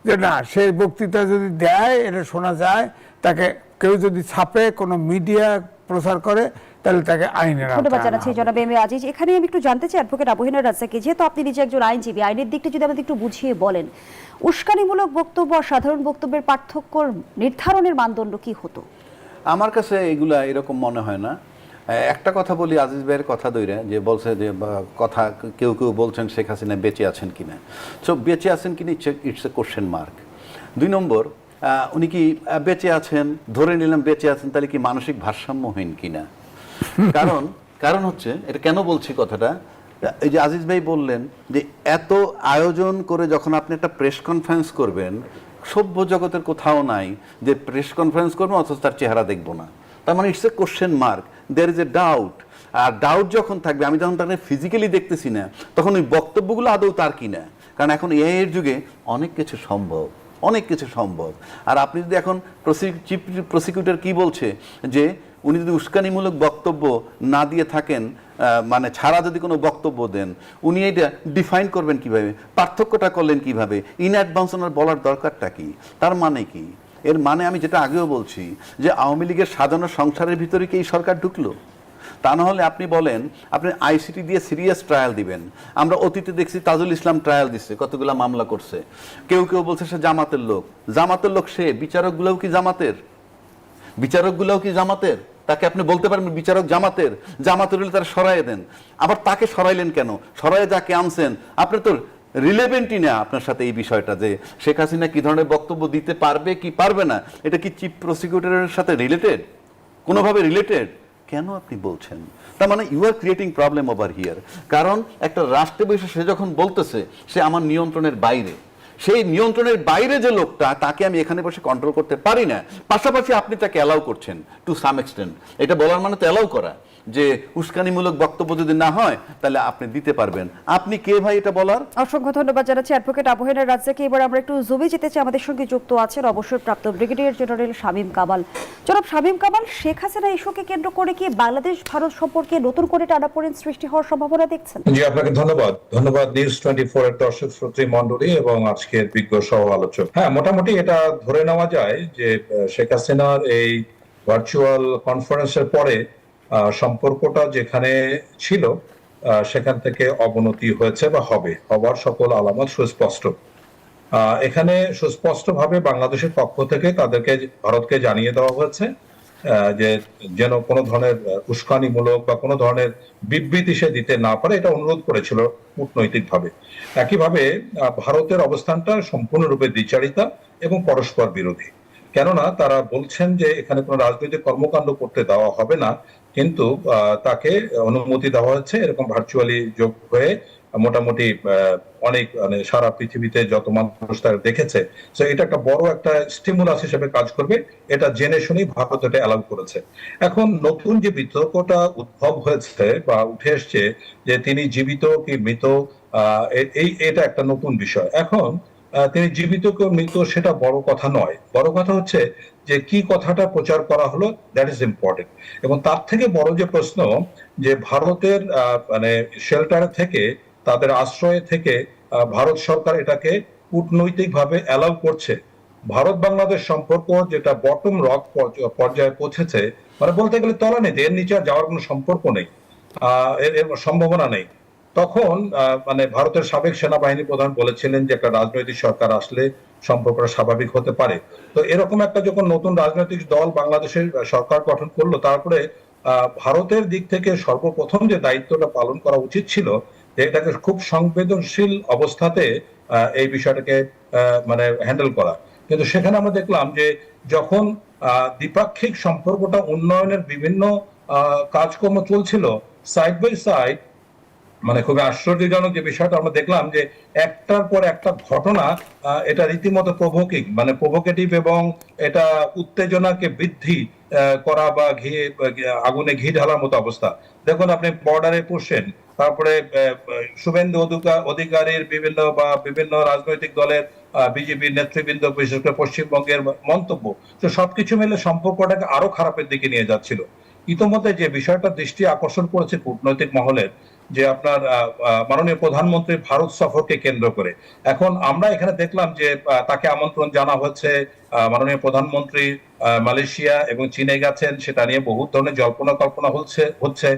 B: যে না, সে বক্তৃতা যদি দেয়, এটা শোনা যায়, তাকে কেউ যদি ছাপে, কোনো মিডিয়া প্রচার করে, তাহলে তাকে আইনের আওতায়
E: ধন্যবাদ জানাচ্ছি জনাব এম এ আজিজ। এখানে আমি একটু জানতে চাই অ্যাডভোকেট আবু হেনা রাজ্জাকি, যেহেতু আপনি নিজে একজন আইনজীবী, আইনের দিকটা যদি আমাদের একটু বুঝিয়ে বলেন, উস্কানিমূলক বক্তব্য আর সাধারণ বক্তব্যের পার্থক্য নির্ধারণের মানদণ্ড কি হতো?
A: আমার কাছে এগুলা এরকম মনে হয় না। একটা কথা বলি, আজিজ ভাইয়ের কথা দইরা, যে বলছে যে কথা, কেউ কেউ বলছেন শেখ হাসিনা বেঁচে আছেন কিনা। সো বেঁচে আছেন কিনা, ইটস এ কোশ্চেন মার্ক। 2 নম্বর, উনি কি বেঁচে আছেন, ধরে নিলাম বেঁচে আছেন, তাহলে কি মানসিক ভারসাম্যহীন কিনা? কারণ হচ্ছে, এটা কেন বলছি কথাটা, এই যে আজিজ ভাই বললেন যে এত আয়োজন করে যখন আপনি একটা প্রেস কনফারেন্স করবেন, সভ্য জগতের কোথাও নাই যে প্রেস কনফারেন্স করবো অথচ তার চেহারা দেখবো না। তার মানে it's a question mark, there is a doubt. আর ডাউট যখন থাকবে, আমি যখন তাকে ফিজিক্যালি দেখতেছি না, তখন ওই বক্তব্যগুলো আদৌ তার কিনা। কারণ এখন এর যুগে অনেক কিছু সম্ভব। আর আপনি যদি এখন চিফ প্রসিকিউটর কি বলছে, যে উনি যদি উস্কানিমূলক বক্তব্য না দিয়ে থাকেন, মানে ছাড়া যদি কোনো বক্তব্য দেন, উনি এটা ডিফাইন করবেন কিভাবে, পার্থক্যটা করলেন কিভাবে, ইন অ্যাডভান্স ওনার বলার দরকারটা কি, তার মানে কি? এর মানে আমি যেটা আগেও বলছি, যে আওয়ামী লীগের সাজানো সংসারের ভিতরে কি এই সরকার ঢুকলো? তা না হলে আপনি বলেন আপনি আইসিটি দিয়ে সিরিয়াস ট্রায়াল দিবেন। আমরা অতীতে দেখছি তাজুল ইসলাম ট্রায়াল দিচ্ছে, কতগুলো মামলা করছে। কেউ বলছে সে জামাতের লোক, সে বিচারকগুলোও কি জামাতের? তাকে আপনি বলতে পারেন বিচারক জামাতের হলে তারা সরাইয়ে দেন। আবার তাকে সরাইলেন কেন? সরাইয়ে যাকে আনছেন আপনি তো রিলেভেন্টই না আপনার সাথে এই বিষয়টা, যে শেখ হাসিনা কি ধরনের বক্তব্য দিতে পারবে কি পারবে না, এটা কি চিফ প্রসিকিউটরের সাথে রিলেটেড, কোনোভাবে রিলেটেড? কেন আপনি বলছেন? তার মানে you are creating problem over here. কারণ একটা রাষ্ট্রে বসে সে যখন বলতেছে সে আমার নিয়ন্ত্রণের বাইরে, সেই নিয়ন্ত্রণের বাইরে যে লোকটা, তাকে আমি এখানে বসে কন্ট্রোল করতে পারি না, পাশাপাশি আপনি তাকে অ্যালাউ করছেন টু সাম এক্সটেন্ট। এটা বলার মানে তো অ্যালাউ করা, যে উস্কানিমূলক বক্তব্য যদি না হয় তাহলে আপনি দিতে পারবেন। আপনি কে ভাই এটা বলার?
E: অসংখ্য ধন্যবাদ জানাচ্ছি অ্যাডভোকেট আবু হেনা রাজ্জাককে। এবার আমরা একটু জমি যেতে চাই, আমাদের সঙ্গে যুক্ত আছেন অবসরপ্রাপ্ত ব্রিগেডিয়ার জেনারেল শামীম কামাল। জনাব শামীম কামাল, শেখ হাসিনা ইস্যুকে কেন্দ্র করে কি বাংলাদেশ ভারত সম্পর্কে নতুন করে টানাপোড়েন সৃষ্টি হওয়ার সম্ভাবনা দেখছেন?
D: জি, আপনাকে ধন্যবাদ নিউজ 24 এর দর্শক শ্রোতৃ মণ্ডলী এবং আজকের বিজ্ঞ সহ আলোচক। হ্যাঁ, মোটামুটি এটা ধরে নেওয়া যায় যে শেখ হাসিনার এই ভার্চুয়াল কনফারেন্সের পরে সম্পর্কটা যেখানে ছিল সেখান থেকে অবনতি হয়েছে বা হবার সকল আলামত সুস্পষ্ট। এখানে সুস্পষ্টভাবে বাংলাদেশের পক্ষ থেকে তাদেরকে, ভারতকে জানিয়ে দেওয়া হয়েছে যে যেন কোনো ধরনের উস্কানিমূলক বা কোনো ধরনের বিবৃতি সে দিতে না পারে, এটা অনুরোধ করেছিল কূটনৈতিকভাবে। একইভাবে ভারতের অবস্থানটা সম্পূর্ণরূপে দ্বিচারিতা এবং পরস্পর বিরোধী। কেননা তারা বলছেন যে এখানে কোনো রাজনৈতিক কর্মকাণ্ড করতে দেওয়া হবে না, কিন্তু তাকে অনুমতি দেওয়া হচ্ছে এরকম ভার্চুয়ালি যোগ হয়ে মোটামুটি অনেক, মানে সারা পৃথিবীতে যত মানুষ তারা দেখেছে, তো এটা একটা বড় একটা স্টিমুলাস হিসেবে কাজ করবে, এটা জেনে শুনেই ভারত এটা অ্যালাউ করেছে। এখন নতুন যে বিতর্কটা উদ্ভব হয়েছে বা উঠে এসছে যে তিনি জীবিত কি মৃত, এটা একটা নতুন বিষয়। এখন তিনি জীবিত কি মৃত সেটা বড় কথা নয়, বড় কথা হচ্ছে যে কি কথাটা প্রচার করা হলো, দ্যাট ইজ ইম্পর্টেন্ট। এবং তার থেকে বড় যে প্রশ্ন, যে ভারতের মানে শেল্টার থেকে, তাদের আশ্রয়ে থেকে ভারত সরকার এটাকে কূটনৈতিকভাবে অ্যালাউ করছে। ভারত বাংলাদেশ সম্পর্ক যেটা বটম রক পর্যায়ে পৌঁছেছে, মানে বলতে গেলে তলানিতে, এর নিচে আর যাওয়ার কোনো সম্পর্ক নেই, এর সম্ভাবনা নেই। তখন মানে ভারতের সাবেক সেনাবাহিনী প্রধান বলেছিলেন যে একটা রাজনৈতিক সরকার আসলে সম্পর্কটা স্বাভাবিক হতে পারে। তো এরকম একটা যখন নতুন রাজনৈতিক দল বাংলাদেশের সরকার গঠন করলো, তারপরে ভারতের দিক থেকে সর্বপ্রথম যে দায়িত্বটা পালন করা উচিত ছিল, যে এটাকে খুব সংবেদনশীল অবস্থাতে এই বিষয়টাকে মানে হ্যান্ডেল করা। কিন্তু সেখানে আমরা দেখলাম যে যখন দ্বিপাক্ষিক সম্পর্কটা উন্নয়নের বিভিন্ন কাজকর্ম চলছিল সাইড বাই সাইড, মানে খুবই আশ্চর্যজনক যে বিষয়টা আমরা দেখলাম যে একটার পর একটা ঘটনা, এটা রীতিমতো প্রভোকিং, মানে প্রভোকেটিভ, এবং এটা উত্তেজনাকে বৃদ্ধি করা বা আগুনে ঘি ঢালার মতো অবস্থা। দেখুন আপনি বর্ডারে পড়ছেন, তারপরে শুভেন্দু অধিকারীর বিভিন্ন রাজনৈতিক দলের বিজেপির নেতৃবৃন্দ, বিশেষ করে পশ্চিমবঙ্গের মন্তব্য, তো সবকিছু মিলে সম্পর্কটাকে আরো খারাপের দিকে নিয়ে যাচ্ছিল। ইতোমধ্যে যে বিষয়টা দৃষ্টি আকর্ষণ করেছে কূটনৈতিক মহলের, যে আপনার মাননীয় প্রধানমন্ত্রীর ভারত সফরকে কেন্দ্র করে এখন আমরা এখানে দেখলাম যে তাকে আমন্ত্রণ জানা হচ্ছে, মাননীয় প্রধানমন্ত্রী মালয়েশিয়া এবং চীনে গেছেন, সেটা নিয়ে বহু ধরনের জল্পনা কল্পনা হচ্ছে।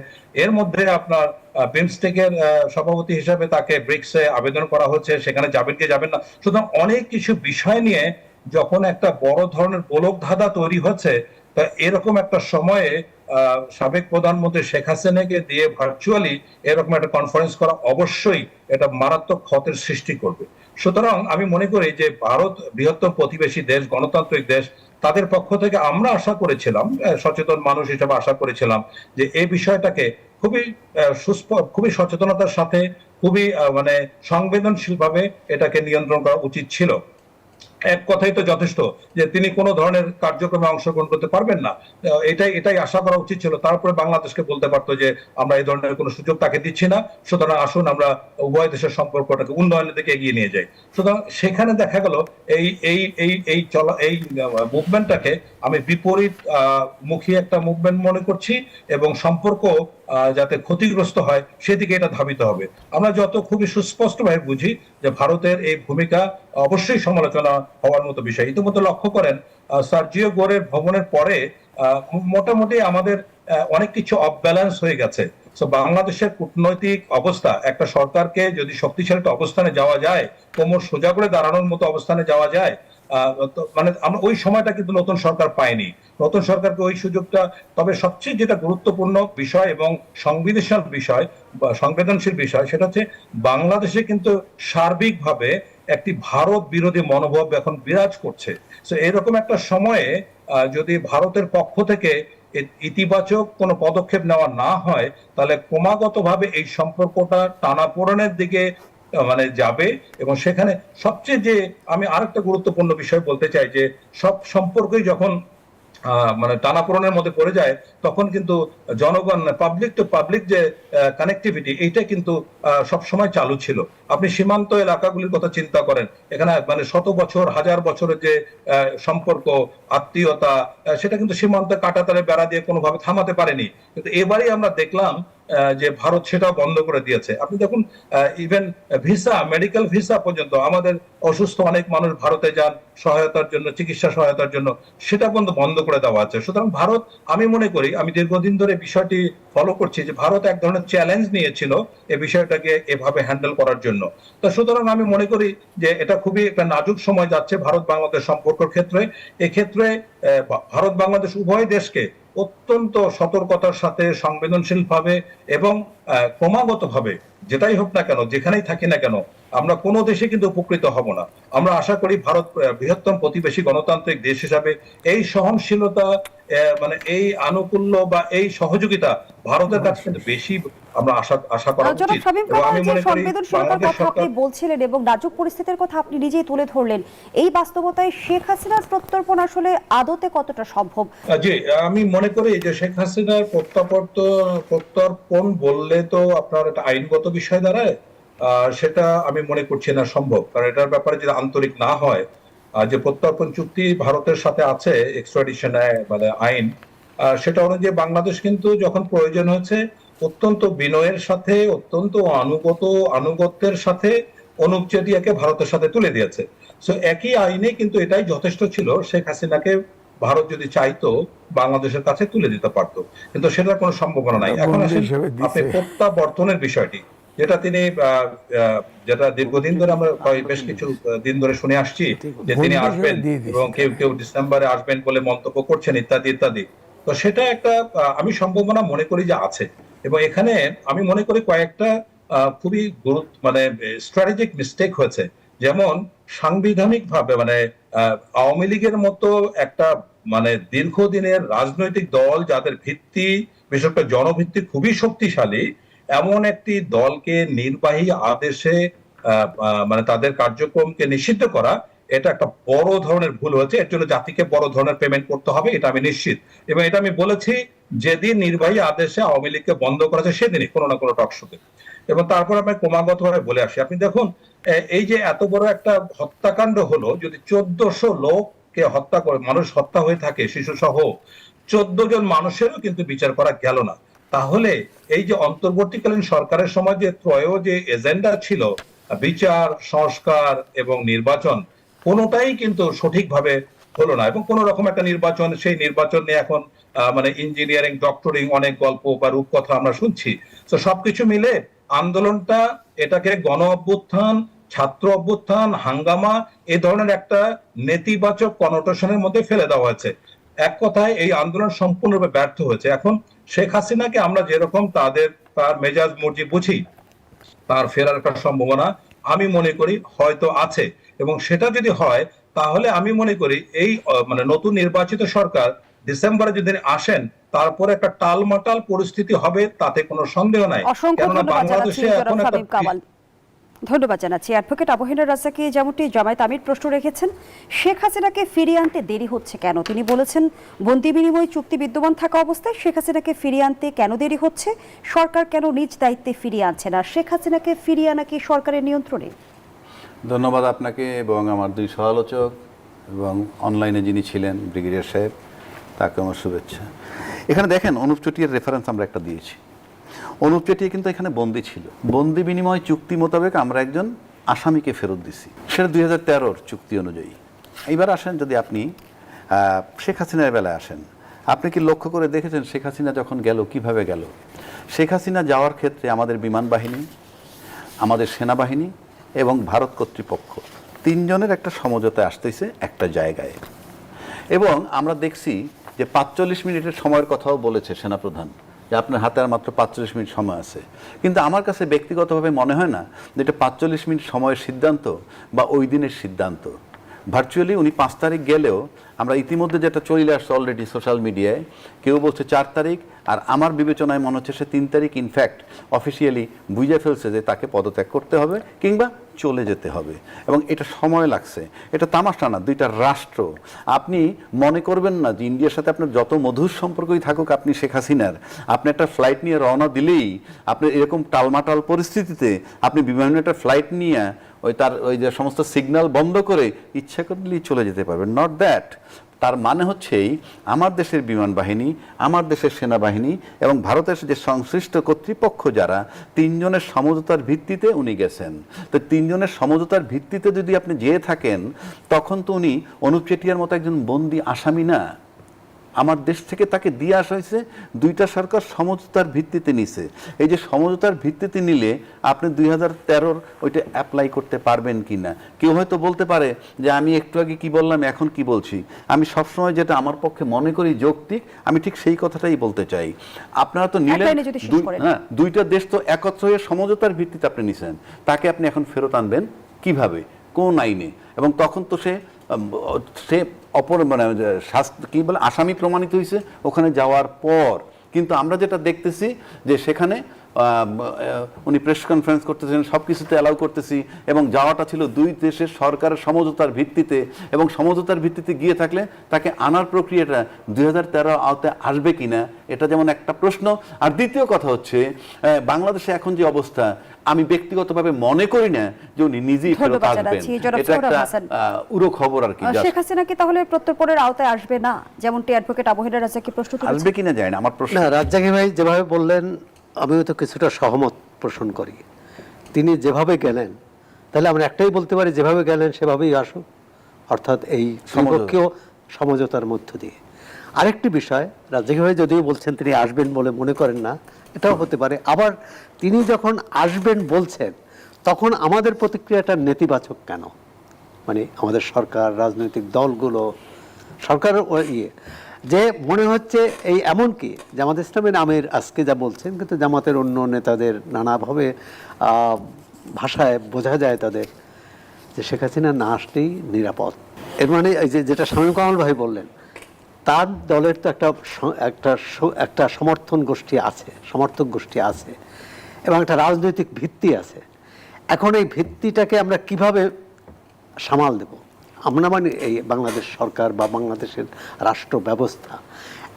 D: এর মধ্যে আপনার বিমস্টেকের সভাপতি হিসাবে তাকে ব্রিক্সে আবেদন করা হচ্ছে, সেখানে যাবেন কি যাবেন না। সুতরাং অনেক কিছু বিষয় নিয়ে যখন একটা বড় ধরনের গোলকধাঁধা তৈরি হচ্ছে, তা এরকম একটা সময়ে সাবেক প্রধানমন্ত্রী শেখ হাসিনাকে দিয়ে ভার্চুয়ালি এরকম একটা কনফারেন্স করা অবশ্যই এটা মারাত্মক ক্ষতের সৃষ্টি করবে। সুতরাং আমি মনে করি যে ভারত বৃহত্তম প্রতিবেশী দেশ, গণতান্ত্রিক দেশ, তাদের পক্ষ থেকে আমরা আশা করেছিলাম, সচেতন মানুষ হিসেবে আশা করেছিলাম যে এই বিষয়টাকে খুবই সচেতনতার সাথে, খুবই মানে সংবেদনশীল ভাবে এটাকে নিয়ন্ত্রণ করা উচিত ছিল। এক কথাই তো যথেষ্ট যে তিনি কোনো ধরনের কার্যক্রমে অংশগ্রহণ করতে পারবেন না, এটাই আশা করা উচিত ছিল। তারপরে বাংলাদেশকে বলতে পারতো যে আমরা এই ধরনের কোনো সুযোগ তাকে দিচ্ছি না, সুতরাং আসুন আমরা উভয় দেশের সম্পর্কটাকে উন্নয়নের দিকে এগিয়ে নিয়ে যাই। সুতরাং সেখানে দেখা গেল এই মুভমেন্টটাকে আমি বিপরীত মুখী একটা মুভমেন্ট মনে করছি, এবং সম্পর্ক যাতে ক্ষতিগ্রস্ত হয় সেদিকে এটা ধাবিত হবে। আমরা যত খুবই সুস্পষ্টভাবে বুঝি যে ভারতের এই ভূমিকা অবশ্যই সমালোচনা হওয়ার মতো বিষয়। ইতিমধ্যে লক্ষ্য করেন সার্জিও গোরের ভ্রমণের পরে মোটামুটি আমাদের অনেক কিছু অফ ব্যালেন্স হয়ে গেছে। তো বাংলাদেশের কূটনৈতিক অবস্থা, একটা সরকারকে যদি শক্তিশালী একটা অবস্থানে যাওয়া যায়, কোমর সোজা করে দাঁড়ানোর মতো অবস্থানে যাওয়া যায়, মানে আমরা ওই সময়টা কিন্তু নতুন সরকার পায়নি, নতুন সরকারকে ওই সুযোগটা। তবে সবচেয়ে যেটা গুরুত্বপূর্ণ বিষয় এবং সংবেদনশীল বিষয় সেটা হচ্ছে বাংলাদেশে কিন্তু সার্বিকভাবে একটি ভারত বিরোধী মনোভাব এখন বিরাজ করছে। তো এরকম একটা সময়ে যদি ভারতের পক্ষ থেকে ইতিবাচক কোনো পদক্ষেপ নেওয়া না হয়, তাহলে ক্রমাগতভাবে এই সম্পর্কটা টানাপোড়েনের দিকে মানে যাবে। এবং সেখানে সবচেয়ে যে আমি আরেকটা গুরুত্বপূর্ণ বিষয় বলতে চাই যে সব সম্পর্কই যখন মানে টানাপোড়েনের মধ্যে পড়ে যায়, তখন কিন্তু জনগণ পাবলিক টু পাবলিক যে কানেক্টিভিটি এইটা কিন্তু সব সময় চালু ছিল। আপনি সীমান্ত এলাকাগুলির কথা চিন্তা করেন, এখানে মানে শত বছর হাজার বছরের যে সম্পর্ক আত্মীয়তা সেটা কিন্তু সীমান্তে কাঁটাতারে বেড়া দিয়ে কোনোভাবে থামাতে পারেনি। কিন্তু এবারেই আমরা দেখলাম যে ভারত সেটাও বন্ধ করে দিয়েছে। আপনি দেখুন ইভেন ভিসা, মেডিকেল ভিসা পর্যন্ত, আমাদের অসুস্থ অনেক মানুষ ভারতে যান সহায়তার জন্য, চিকিৎসা সহায়তার জন্য, সেটা পর্যন্ত বন্ধ করে দেওয়া আছে। সুতরাং ভারত, আমি মনে করি, আমি দীর্ঘদিন ধরে বিষয়টি ফলো করছি যে ভারত এক ধরনের চ্যালেঞ্জ নিয়েছিল এই বিষয়টাকে এভাবে হ্যান্ডেল করার জন্য। তো সুতরাং আমি মনে করি যে এটা খুবই একটা নাজুক সময় যাচ্ছে ভারত বাংলাদেশ সম্পর্কের ক্ষেত্রে। এক্ষেত্রে ভারত বাংলাদেশ উভয় দেশকে অত্যন্ত সতর্কতার সাথে, সংবেদনশীল ভাবে এবং ক্রমাগতভাবে, যেটাই হোক না কেন, যেখানেই থাকি না কেন, আমরা কোনো দেশে কিন্তু উপকৃত হব না। আমরা আশা করি ভারত বৃহত্তম প্রতিবেশী গণতান্ত্রিক দেশ হিসাবে এই সহনশীলতা, মানে এই আনুকূল্য বা এই সহযোগিতা ভারতের কাছে কিন্তু বেশি আমরা আশা করা উচিত। এবং আমি মনে করি বাংলাদেশ সরকার
E: বলছিলেন এবং নাজুক পরিস্থিতির কথা আপনি নিজেই তুলে ধরলেন, এই বাস্তবতায় শেখ হাসিনার প্রত্যর্পণ আসলে আদতে কতটা সম্ভব?
D: জি, আমি মনে করি যে শেখ হাসিনার প্রত্যর্পণ বললে তো আপনার একটা আইনগত বিষয় দাঁড়ায়, সেটা আমি মনে করছি না সম্ভব। কারণ এটার ব্যাপারে যদি আন্তরিক না হয়, যে প্রত্যর্পণ চুক্তি ভারতের সাথে আছে, এক্সট্রাডিশন মানে আইন, সেটা অনুযায়ী বাংলাদেশ কিন্তু যখন প্রয়োজন হয়েছে অত্যন্ত বিনয়ের সাথে, অত্যন্ত আনুগত্যের সাথে অনুপ চেটিয়াকে ভারতের সাথে তুলে দিয়েছে। সো একই আইনে কিন্তু এটাই যথেষ্ট ছিল, শেখ হাসিনাকে ভারত যদি চাইতো বাংলাদেশের কাছে তুলে দিতে পারতো, কিন্তু সেটার কোনো সম্ভাবনা নাই। এখন আসেন আপনি প্রত্যাবর্তনের বিষয়টি, যেটা তিনি যেটা দীর্ঘদিন ধরে আমরা বেশ কিছু দিন ধরে শুনে আসছি যে তিনি আসবেন এবং কেউ কেউ ডিসেম্বরে আসবেন বলে মন্তব্য করছেন ইত্যাদি ইত্যাদি। তো সেটা একটা আমি সম্ভাবনা মনে করি যে আছে। এবং এখানে আমি মনে করি কয়েকটা খুবই মানে স্ট্র্যাটেজিক মিস্টেক হয়েছে। যেমন সাংবিধানিক ভাবে মানে আওয়ামী লীগের মতো একটা মানে দীর্ঘদিনের রাজনৈতিক দল, যাদের ভিত্তি, বিশেষ করে জনভিত্তি খুবই শক্তিশালী, এমন একটি দলকে নির্বাহী আদেশে মানে তাদের কার্যক্রমকে নিষিদ্ধ করা, এটা একটা বড় ধরনের ভুল হয়েছে। এর জন্য জাতিকে বড় ধরনের পেমেন্ট করতে হবে, এটা আমি নিশ্চিত। এবং এটা আমি বলেছি যেদিন নির্বাহী আদেশে আওয়ামী লীগকে বন্ধ করেছে সেদিনই কোনো না কোনো টকশোতে। এবং তারপর আমি ক্রমাগতভাবে বলে আসি, আপনি দেখুন এই যে এত বড় একটা হত্যাকাণ্ড হলো, যদি 1400 লোককে হত্যা করে, মানুষ হত্যা হয়ে থাকে শিশু সহ, 14 জন মানুষেরও কিন্তু বিচার করা গেল না, তাহলে এই যে অন্তর্বর্তীকালীন সরকারের সময় যে যে এজেন্ডা ছিল, বিচার, সংস্কার এবং নির্বাচন, কোনোটাই কিন্তু সঠিকভাবে হলো না। এবং কোন রকম একটা নির্বাচন, সেই নির্বাচন নিয়ে এখন মানে ইঞ্জিনিয়ারিং, ডক্টরিং, অনেক গল্প বা রূপকথা আমরা শুনছি। তো সবকিছু মিলে আন্দোলনটা, এটাকে গণ অভ্যুত্থান, ছাত্র অভ্যুত্থান, হাঙ্গামা, এই ধরনের একটা নেতিবাচক কনোটেশনের মধ্যে ফেলে দেওয়া হয়েছে। এক কথায় এই আন্দোলন সম্পূর্ণরূপে ব্যর্থ হয়েছে। এখন শেখ হাসিনাকে আমরা যেরকম তার মেজাজ মর্জি বুঝি, তার ফেরার একটা সম্ভাবনা আমি মনে করি হয়তো আছে। এবং সেটা যদি হয়, তাহলে আমি মনে করি এই মানে নতুন নির্বাচিত সরকার ডিসেম্বরে যদি আসেন, তারপরে একটা টালমাটাল পরিস্থিতি হবে, তাতে কোনো সন্দেহ নাই।
E: কেননা বাংলাদেশে এখন ধন্যবাদ জানাচ্ছি। অ্যাডভোকেট আবু হেনা রাজ্জাকী যেমনটি জামায়াত আমির প্রশ্ন রেখেছেন, শেখ হাসিনাকে ফিরিয়ে আনতে দেরি হচ্ছে কেন? তিনি বলেছেন বন্দি বিনিময় চুক্তি বিদ্যমান থাকা অবস্থায় শেখ হাসিনাকে ফিরিয়ে আনতে কেন দেরি হচ্ছে, সরকার কেন নিজ দায়িত্বে ফিরিয়ে আনছে না? শেখ হাসিনাকে ফিরিয়ে আনা কি সরকারের নিয়ন্ত্রণে?
A: ধন্যবাদ আপনাকে এবং আমার দুই সহ-আলোচক এবং অনলাইনে যিনি ছিলেন ব্রিগেডিয়ার সাহেব, তাকে আমার শুভেচ্ছা। এখানে দেখেন অনুপ চেটিয়ার রেফারেন্স আমরা একটা দিয়েছি। অনুপ চেটিয়া কিন্তু এখানে বন্দী ছিল। বন্দি বিনিময় চুক্তি মোতাবেক আমরা একজন আসামিকে ফেরত দিছি, সেটা 2013-র চুক্তি অনুযায়ী। এইবার আসেন, যদি আপনি শেখ হাসিনার বেলায় আসেন, আপনি কি লক্ষ্য করে দেখেছেন শেখ হাসিনা যখন গেল কিভাবে গেল? শেখ হাসিনা যাওয়ার ক্ষেত্রে আমাদের বিমান বাহিনী, আমাদের সেনাবাহিনী এবং ভারত কর্তৃপক্ষ তিনজনের একটা সমঝোতা আসতেছে একটা জায়গায়, এবং আমরা দেখছি যে ৪৫ মিনিটের সময়ের কথাও বলেছে সেনাপ্রধান, যে আপনার হাতে আর মাত্র ৪৫ মিনিট সময় আছে। কিন্তু আমার কাছে ব্যক্তিগতভাবে মনে হয় না যে এটা ৪৫ মিনিট সময়ের সিদ্ধান্ত বা ওই দিনের সিদ্ধান্ত। ভার্চুয়ালি উনি 5 তারিখ গেলেও আমরা ইতিমধ্যে যেটা চলে আসছে অলরেডি সোশ্যাল মিডিয়ায়, কেউ বলছে 4 তারিখ, আর আমার বিবেচনায় মনে হচ্ছে সে 3 তারিখ ইনফ্যাক্ট অফিসিয়ালি বুঝে ফেলছে যে তাকে পদত্যাগ করতে হবে কিংবা চলে যেতে হবে, এবং এটা সময় লাগছে। এটা তামাশা না, দুইটা রাষ্ট্র। আপনি মনে করবেন না যে ইন্ডিয়ার সাথে আপনার যত মধুর সম্পর্কই থাকুক, আপনি শেখ হাসিনার, আপনি একটা ফ্লাইট নিয়ে রওনা দিলেই আপনি এরকম টালমাটাল পরিস্থিতিতে আপনি বিভিন্ন একটা ফ্লাইট নিয়ে ওই যে সমস্ত সিগন্যাল বন্ধ করে ইচ্ছা করলেই চলে যেতে পারবেন। Not that. তার মানে হচ্ছেই আমার দেশের বিমান বাহিনী, আমার দেশের সেনাবাহিনী এবং ভারতের যে সংশ্লিষ্ট কর্তৃপক্ষ যারা, তিনজনের সমঝোতার ভিত্তিতে উনি গেছেন। তো তিনজনের সমঝোতার ভিত্তিতে যদি আপনি যেয়ে থাকেন, তখন তো উনি অনুপ চেটিয়ার মতো একজন বন্দি আসামি না। আমার দেশ থেকে তাকে দিয়ে আসা হয়েছে, দুইটা সরকার সমঝোতার ভিত্তিতে নিছে। এই যে সমঝোতার ভিত্তিতে নিলে আপনি 2013-র ওইটা অ্যাপ্লাই করতে পারবেন কি না। কেউ হয়তো বলতে পারে যে আমি একটু আগে কি বললাম, এখন কি বলছি। আমি সবসময় যেটা আমার পক্ষে মনে করি যৌক্তিক, আমি ঠিক সেই কথাটাই বলতে চাই। আপনারা তো নিলেন, দুইটা দেশ তো একত্র হয়ে সমঝোতার ভিত্তিতে আপনি নিছেন, তাকে আপনি এখন ফেরত আনবেন কিভাবে, কোন আইনে? এবং তখন তো সে অপর মানে কি বলে আসামি প্রমাণিত হয়েছে ওখানে যাওয়ার পর। কিন্তু আমরা যেটা দেখতেছি যে সেখানে উনি প্রেস কনফারেন্স করতেছেন, সব কিছুতে অ্যালাউ করতেছি, এবং যাওয়াটা ছিল দুই দেশের সরকারের সমঝোতার ভিত্তিতে, এবং সমঝোতার ভিত্তিতে গিয়ে থাকলে তাকে আনার প্রক্রিয়াটা 2013 আওতায় আসবে কিনা, এটা যেমন একটা প্রশ্ন। আর দ্বিতীয় কথা হচ্ছে, বাংলাদেশে এখন যে অবস্থা, আমি ব্যক্তিগতভাবে মনে করি না যে উনি নিজেই ফেরত আসবেন। এটা একটা উড়ো খবর আর কি।
E: শেখ হাসিনা কি তাহলে প্রত্যর্পণের আওতায় আসবে না, যেমনটি অ্যাডভোকেট আবু হেনা রাজ্জাক কি প্রশ্ন তুলেছেন?
A: আসবে কিনা জানি না, আমার প্রশ্ন।
C: না, রাজ্জাকি ভাই যেভাবে বললেন আমিও তো কিছুটা সহমত পোষণ করি। তিনি যেভাবে গেলেন, তাহলে আমরা একটাই বলতে পারি, যেভাবে গেলেন সেভাবেই আসুক, অর্থাৎ এই সমপক্ষীয় সমঝোতার মধ্য দিয়ে। আরেকটি বিষয়, রাজ্জাকি ভাই যদিও বলছেন তিনি আসবেন বলে মনে করেন না, এটাও হতে পারে। আবার তিনি যখন আসবেন বলছেন, তখন আমাদের প্রতিক্রিয়াটা নেতিবাচক কেন? মানে আমাদের সরকার, রাজনৈতিক দলগুলো, সরকার যে মনে হচ্ছে এই এমনকি জামাত ইসলামের আমির আজকে যা বলছেন, কিন্তু জামাতের অন্য নেতাদের নানাভাবে ভাষায় বোঝা যায় তাদের যে শেখ হাসিনা না আসলেই নিরাপদ। এর মানে এই যেটা শামীম কামাল ভাই বললেন, তার দলের তো একটা সমর্থন গোষ্ঠী আছে, সমর্থক গোষ্ঠী আছে, এবং একটা রাজনৈতিক ভিত্তি আছে। এখন এই ভিত্তিটাকে আমরা কিভাবে সামাল দেব? আমরা মানে এই বাংলাদেশ সরকার বা বাংলাদেশের রাষ্ট্র ব্যবস্থা,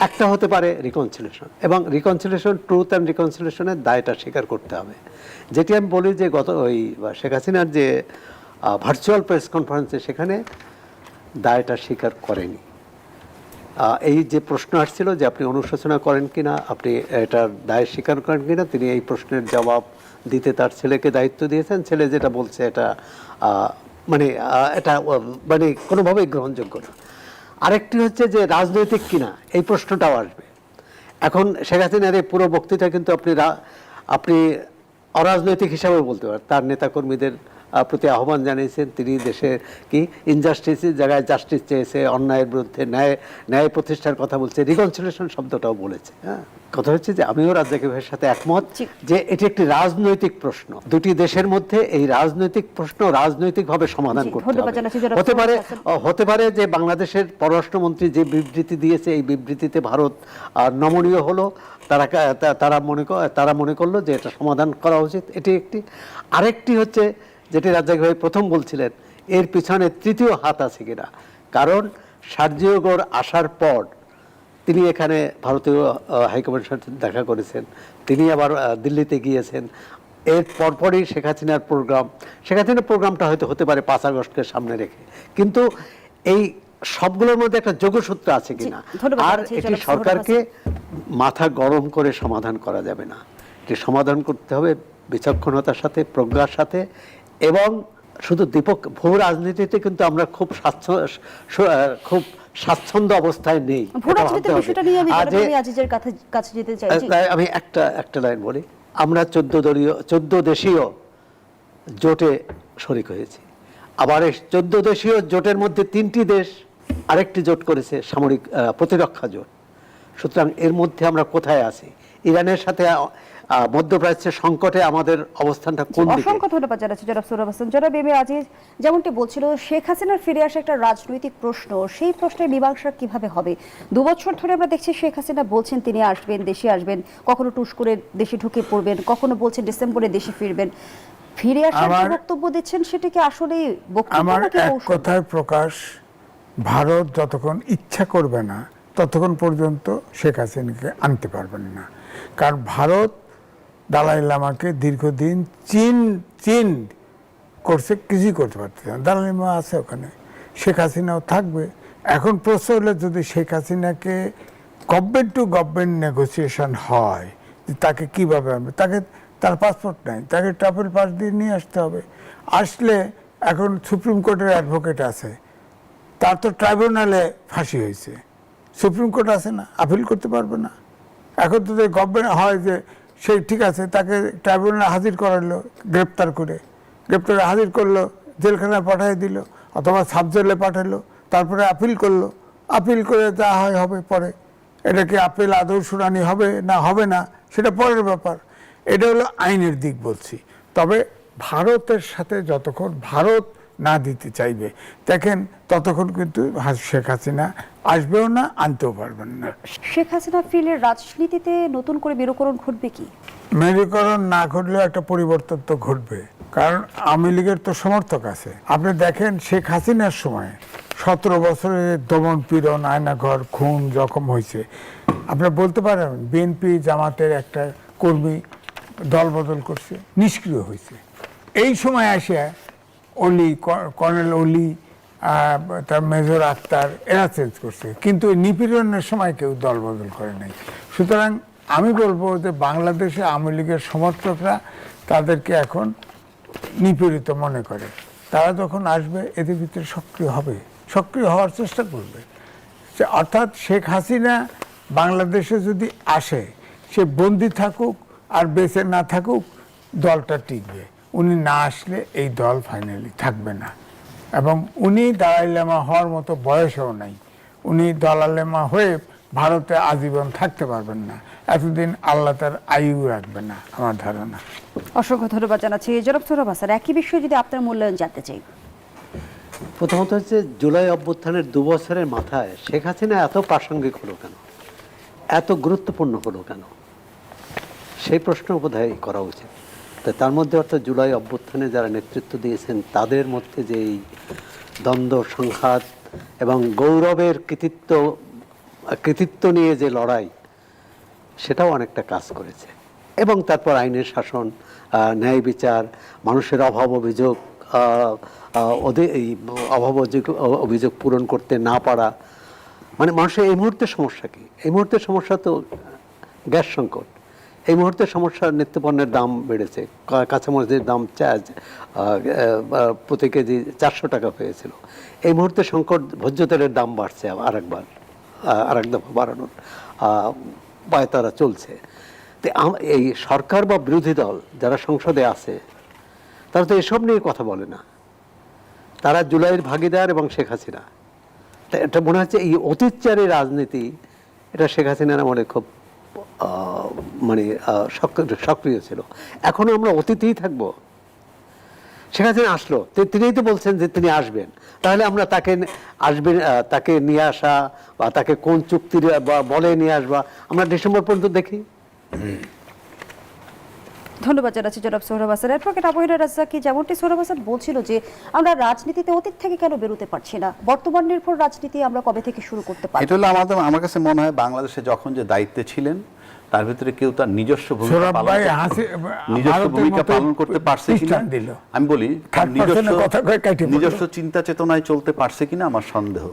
C: একটা হতে পারে রিকনসিলিয়েশন, এবং রিকনসিলিয়েশন, ট্রুথ অ্যান্ড রিকনসিলিয়েশনের দায়টা স্বীকার করতে হবে। যেটি আমি বলি যে শেখ হাসিনার যে ভার্চুয়াল প্রেস কনফারেন্সে, সেখানে দায়টা স্বীকার করেনি। এই যে প্রশ্ন আসছিল যে আপনি অনুশোচনা করেন কিনা, আপনি এটার দায় স্বীকার করেন কিনা, তিনি এই প্রশ্নের জবাব দিতে তার ছেলেকে দায়িত্ব দিয়েছেন। ছেলে যেটা বলছে এটা মানে কোনোভাবেই গ্রহণযোগ্য না। আরেকটি হচ্ছে যে রাজনৈতিক কিনা, এই প্রশ্নটাও আসবে। এখন শেখ হাসিনার এই পুরো বক্তৃতা কিন্তু আপনি অরাজনৈতিক হিসাবে বলতে পারেন। তার নেতাকর্মীদের প্রতি আহ্বান জানিয়েছেন, তিনি দেশে কি ইনজাস্টিসের জায়গায় জাস্টিস চেয়েছে, অন্যায়ের বিরুদ্ধে ন্যায় প্রতিষ্ঠার কথা বলছে, রিকনসিলিয়েশন শব্দটাও বলেছে। হ্যাঁ, কথা হচ্ছে যে আমিও রাজ্জাকি ভাইয়ের সাথে একমত যে এটি একটি রাজনৈতিক প্রশ্ন। দুটি দেশের মধ্যে এই রাজনৈতিক প্রশ্ন রাজনৈতিকভাবে সমাধান করতে হবে। হতে পারে যে বাংলাদেশের পররাষ্ট্রমন্ত্রী যে বিবৃতি দিয়েছে, এই বিবৃতিতে ভারত নমনীয় হলো, তারা মনে করলো যে এটা সমাধান করা উচিত। এটি একটি। আরেকটি হচ্ছে যেটি রাজ্জাকি ভাই প্রথম বলছিলেন, এর পিছনে তৃতীয় হাত আছে কিনা। কারণ সার্জিও গোর আসার পর তিনি এখানে ভারতীয় হাইকমান্ডের সাথে দেখা করেছেন, তিনি আবার দিল্লিতে গিয়েছেন। এর পরপরই শেখ হাসিনার প্রোগ্রামটা হয়তো হতে পারে 5 আগস্টকে সামনে রেখে। কিন্তু এই সবগুলোর মধ্যে একটা যোগসূত্র আছে কিনা। আর এটি সরকারকে মাথা গরম করে সমাধান করা যাবে না। এটি সমাধান করতে হবে বিচক্ষণতার সাথে, প্রজ্ঞার সাথে। এবং শুধু ভূ রাজনীতিতে কিন্তু আমরা খুব স্বাচ্ছন্দ্য অবস্থায় নেই। আমি একটা লাইন বলি, আমরা 14 দেশীয় জোটে শরিক হয়েছি। আবার এই 14 দেশীয় জোটের মধ্যে 3টি দেশ আরেকটি জোট করেছে, সামরিক প্রতিরক্ষা জোট। সুতরাং এর মধ্যে আমরা কোথায় আছি? ইরানের সাথে মধ্যপ্রাচ্যের সংকটে আমাদের অবস্থানটা কোন দিকে?
E: অসংখ্য ধন্যবাদ জানাচ্ছি জনাব সোহরাব হাসান। জনাব এম এ আজিজ যেমনটি বলছিল, শেখ হাসিনার ফিরে আসা একটা রাজনৈতিক প্রশ্ন, সেই প্রশ্নের মীমাংসা কিভাবে হবে? 2 বছর ধরে আমরা দেখছি শেখ হাসিনা বলছেন তিনি আসবেন, দেশে আসবেন, কখনো টুস করে দেশে ঢুকে পড়বেন, কখনো বলছেন ডিসেম্বরে দেশে ফিরবেন। ফিরে আসার যে বক্তব্য দিচ্ছেন সেটা কি আসলে বক্তব্য
B: আমার
E: নাকি
B: এক
E: কৌশল?
B: কথায় প্রকাশ, ভারত যতক্ষণ ইচ্ছা করবে না ততক্ষণ পর্যন্ত শেখ হাসিনাকে আনতে পারবেন না। কারণ ভারত দালাই লামাকে দীর্ঘদিন চীন করছে, কিছুই করতে পারতেছে না। দালাই লামা আছে ওখানে, শেখ হাসিনাও থাকবে। এখন প্রশ্ন হলে যদি শেখ হাসিনাকে গভর্নমেন্ট টু গভর্নমেন্ট নেগোসিয়েশন হয়, যে তাকে কিভাবে আনবে, তাকে তার পাসপোর্ট নাই, তাকে ট্রাভেল পাস দিয়ে নিয়ে আসতে হবে। আসলে এখন সুপ্রিম কোর্টের অ্যাডভোকেট আছে, তার তো ট্রাইব্যুনালে ফাঁসি হয়েছে, সুপ্রিম কোর্ট আছে না, আপিল করতে পারবে না। এখন তো গভর্নমেন্ট হয় যে সেই ঠিক আছে, তাকে ট্রাইব্যুনালে হাজির করালো, গ্রেপ্তারে হাজির করলো, জেলখানায় পাঠিয়ে দিল অথবা সাব জেলে পাঠালো, তারপরে আপিল করলো, আপিল করে যা হয় হবে পরে। এটাকে আপিল আদৌ শুনানি হবে না সেটা পরের ব্যাপার। এটা হলো আইনের দিক বলছি। তবে ভারতের সাথে যতক্ষণ ভারত না দিতে চাইবে দেখেন, ততক্ষণ কিন্তু শেখ হাসিনা আসবেও না, আনতেও পারবেন না।
E: শেখ হাসিনা ফিরলে রাজনীতিতে নতুন করে মেরুকরণ ঘটবে কি?
B: মেরুকরণ না ঘটলেও একটা পরিবর্তন তো ঘটবে, কারণ আওয়ামী লীগের তো সমর্থক আছে। আপনি দেখেন শেখ হাসিনার সময় 17 বছরের দমন পীড়ন, আয়নাঘর, খুন, জখম হয়েছে। আপনি বলতে পারেন বিএনপি জামাতের একটা কর্মী দল বদল করছে, নিষ্ক্রিয় হয়েছে। এই সময় আসে অলি, কর্নেল অলি, তার মেজর আক্তার, এরা চেঞ্জ করছে, কিন্তু নিপীড়নের সময় কেউ দল বদল করে নাই। সুতরাং আমি বলবো যে বাংলাদেশে আওয়ামী লীগের সমর্থকরা তাদেরকে এখন নিপীড়িত মনে করে। তারা যখন আসবে এদের ভিতরে সক্রিয় হওয়ার চেষ্টা করবে। অর্থাৎ শেখ হাসিনা বাংলাদেশে যদি আসে, সে বন্দি থাকুক আর বেঁচে না থাকুক, দলটা টিকবে। উনি না আসলে এই দল ফাইনালি থাকবে না। এবং উনি দালাই লামা হওয়ার মতো বয়সও নাই। উনি দালাই লামা হয়ে ভারতে আজীবন থাকতে পারবেন না, এতদিন আল্লাহ তার আয়ু রাখবে না আমার ধারণা।
E: অসংখ্য ধন্যবাদ জানাচ্ছি জনাব সোহরাব হাসান। একই বিষয়ে যদি আপনার মূল্যায়ন জানতে চাই।
C: প্রথমত হচ্ছে জুলাই অভ্যুত্থানের 2 বছরের মাথায় শেখ হাসিনা এত প্রাসঙ্গিক হলো কেন, এত গুরুত্বপূর্ণ হলো কেন, সেই প্রশ্ন বোধহয় করা উচিত। তো তার মধ্যে অর্থাৎ জুলাই অভ্যুত্থানে যারা নেতৃত্ব দিয়েছেন তাদের মধ্যে যে এই দ্বন্দ্ব, সংঘাত এবং গৌরবের কৃতিত্ব নিয়ে যে লড়াই, সেটাও অনেকটা কাজ করেছে। এবং তারপর আইনের শাসন, ন্যায় বিচার, মানুষের এই অভিযোগ পূরণ করতে না পারা, মানে মানুষের এই মুহূর্তের সমস্যা কি? এই মুহূর্তের সমস্যা তো গ্যাস সংকট। এই মুহূর্তের সমস্যা নিত্যপণ্যের দাম বেড়েছে, কাঁচামরিচের দাম প্রতি কেজি 400 টাকা হয়েছিল। এই মুহূর্তে সংকট, ভোজ্য তেলের দাম বাড়ছে, আরেক দফা বাড়ানোর পায়তারা চলছে। তো এই সরকার বা বিরোধী দল যারা সংসদে আছে তারা তো এসব নিয়ে কথা বলে না। তারা জুলাইয়ের ভাগিদার এবং শেখ হাসিনা। তা এটা মনে হচ্ছে এই অতীতচারী রাজনীতি, এটা শেখ হাসিনার আমলে খুব সক্রিয় ছিল। এখনো আমরা অতীতেই থাকবো? শেখ হাসিনা আসলো, তিনিই তো বলছেন যে তিনি আসবেন, তাহলে আমরা তাকে নিয়ে আসা বা তাকে কোন চুক্তির বলে নিয়ে আসবা আমরা ডিসেম্বর পর্যন্ত দেখি।
E: ধন্যবাদ জানাচ্ছি জনাব সোহরাব হাসান। অ্যাডভোকেট আবু-হেনা রাজ্জাকী, যেমনটি সোহরাব হাসান বলছিল যে আমরা রাজনীতিতে অতীত থেকে কেন বেরোতে পারছি না, বর্তমান নির্ভর রাজনীতি আমরা কবে থেকে শুরু করতে পারি?
A: এটা হলো আমার কাছে মনে হয় বাংলাদেশে যখন যে দায়িত্বে ছিলেন তার ভিতরে কেউ তার নিজস্ব ভূমিকা পালন করতে পারছে কিনা, আমি বলি নিজস্ব চিন্তা চেতনায় চলতে পারছে কিনা আমার সন্দেহ।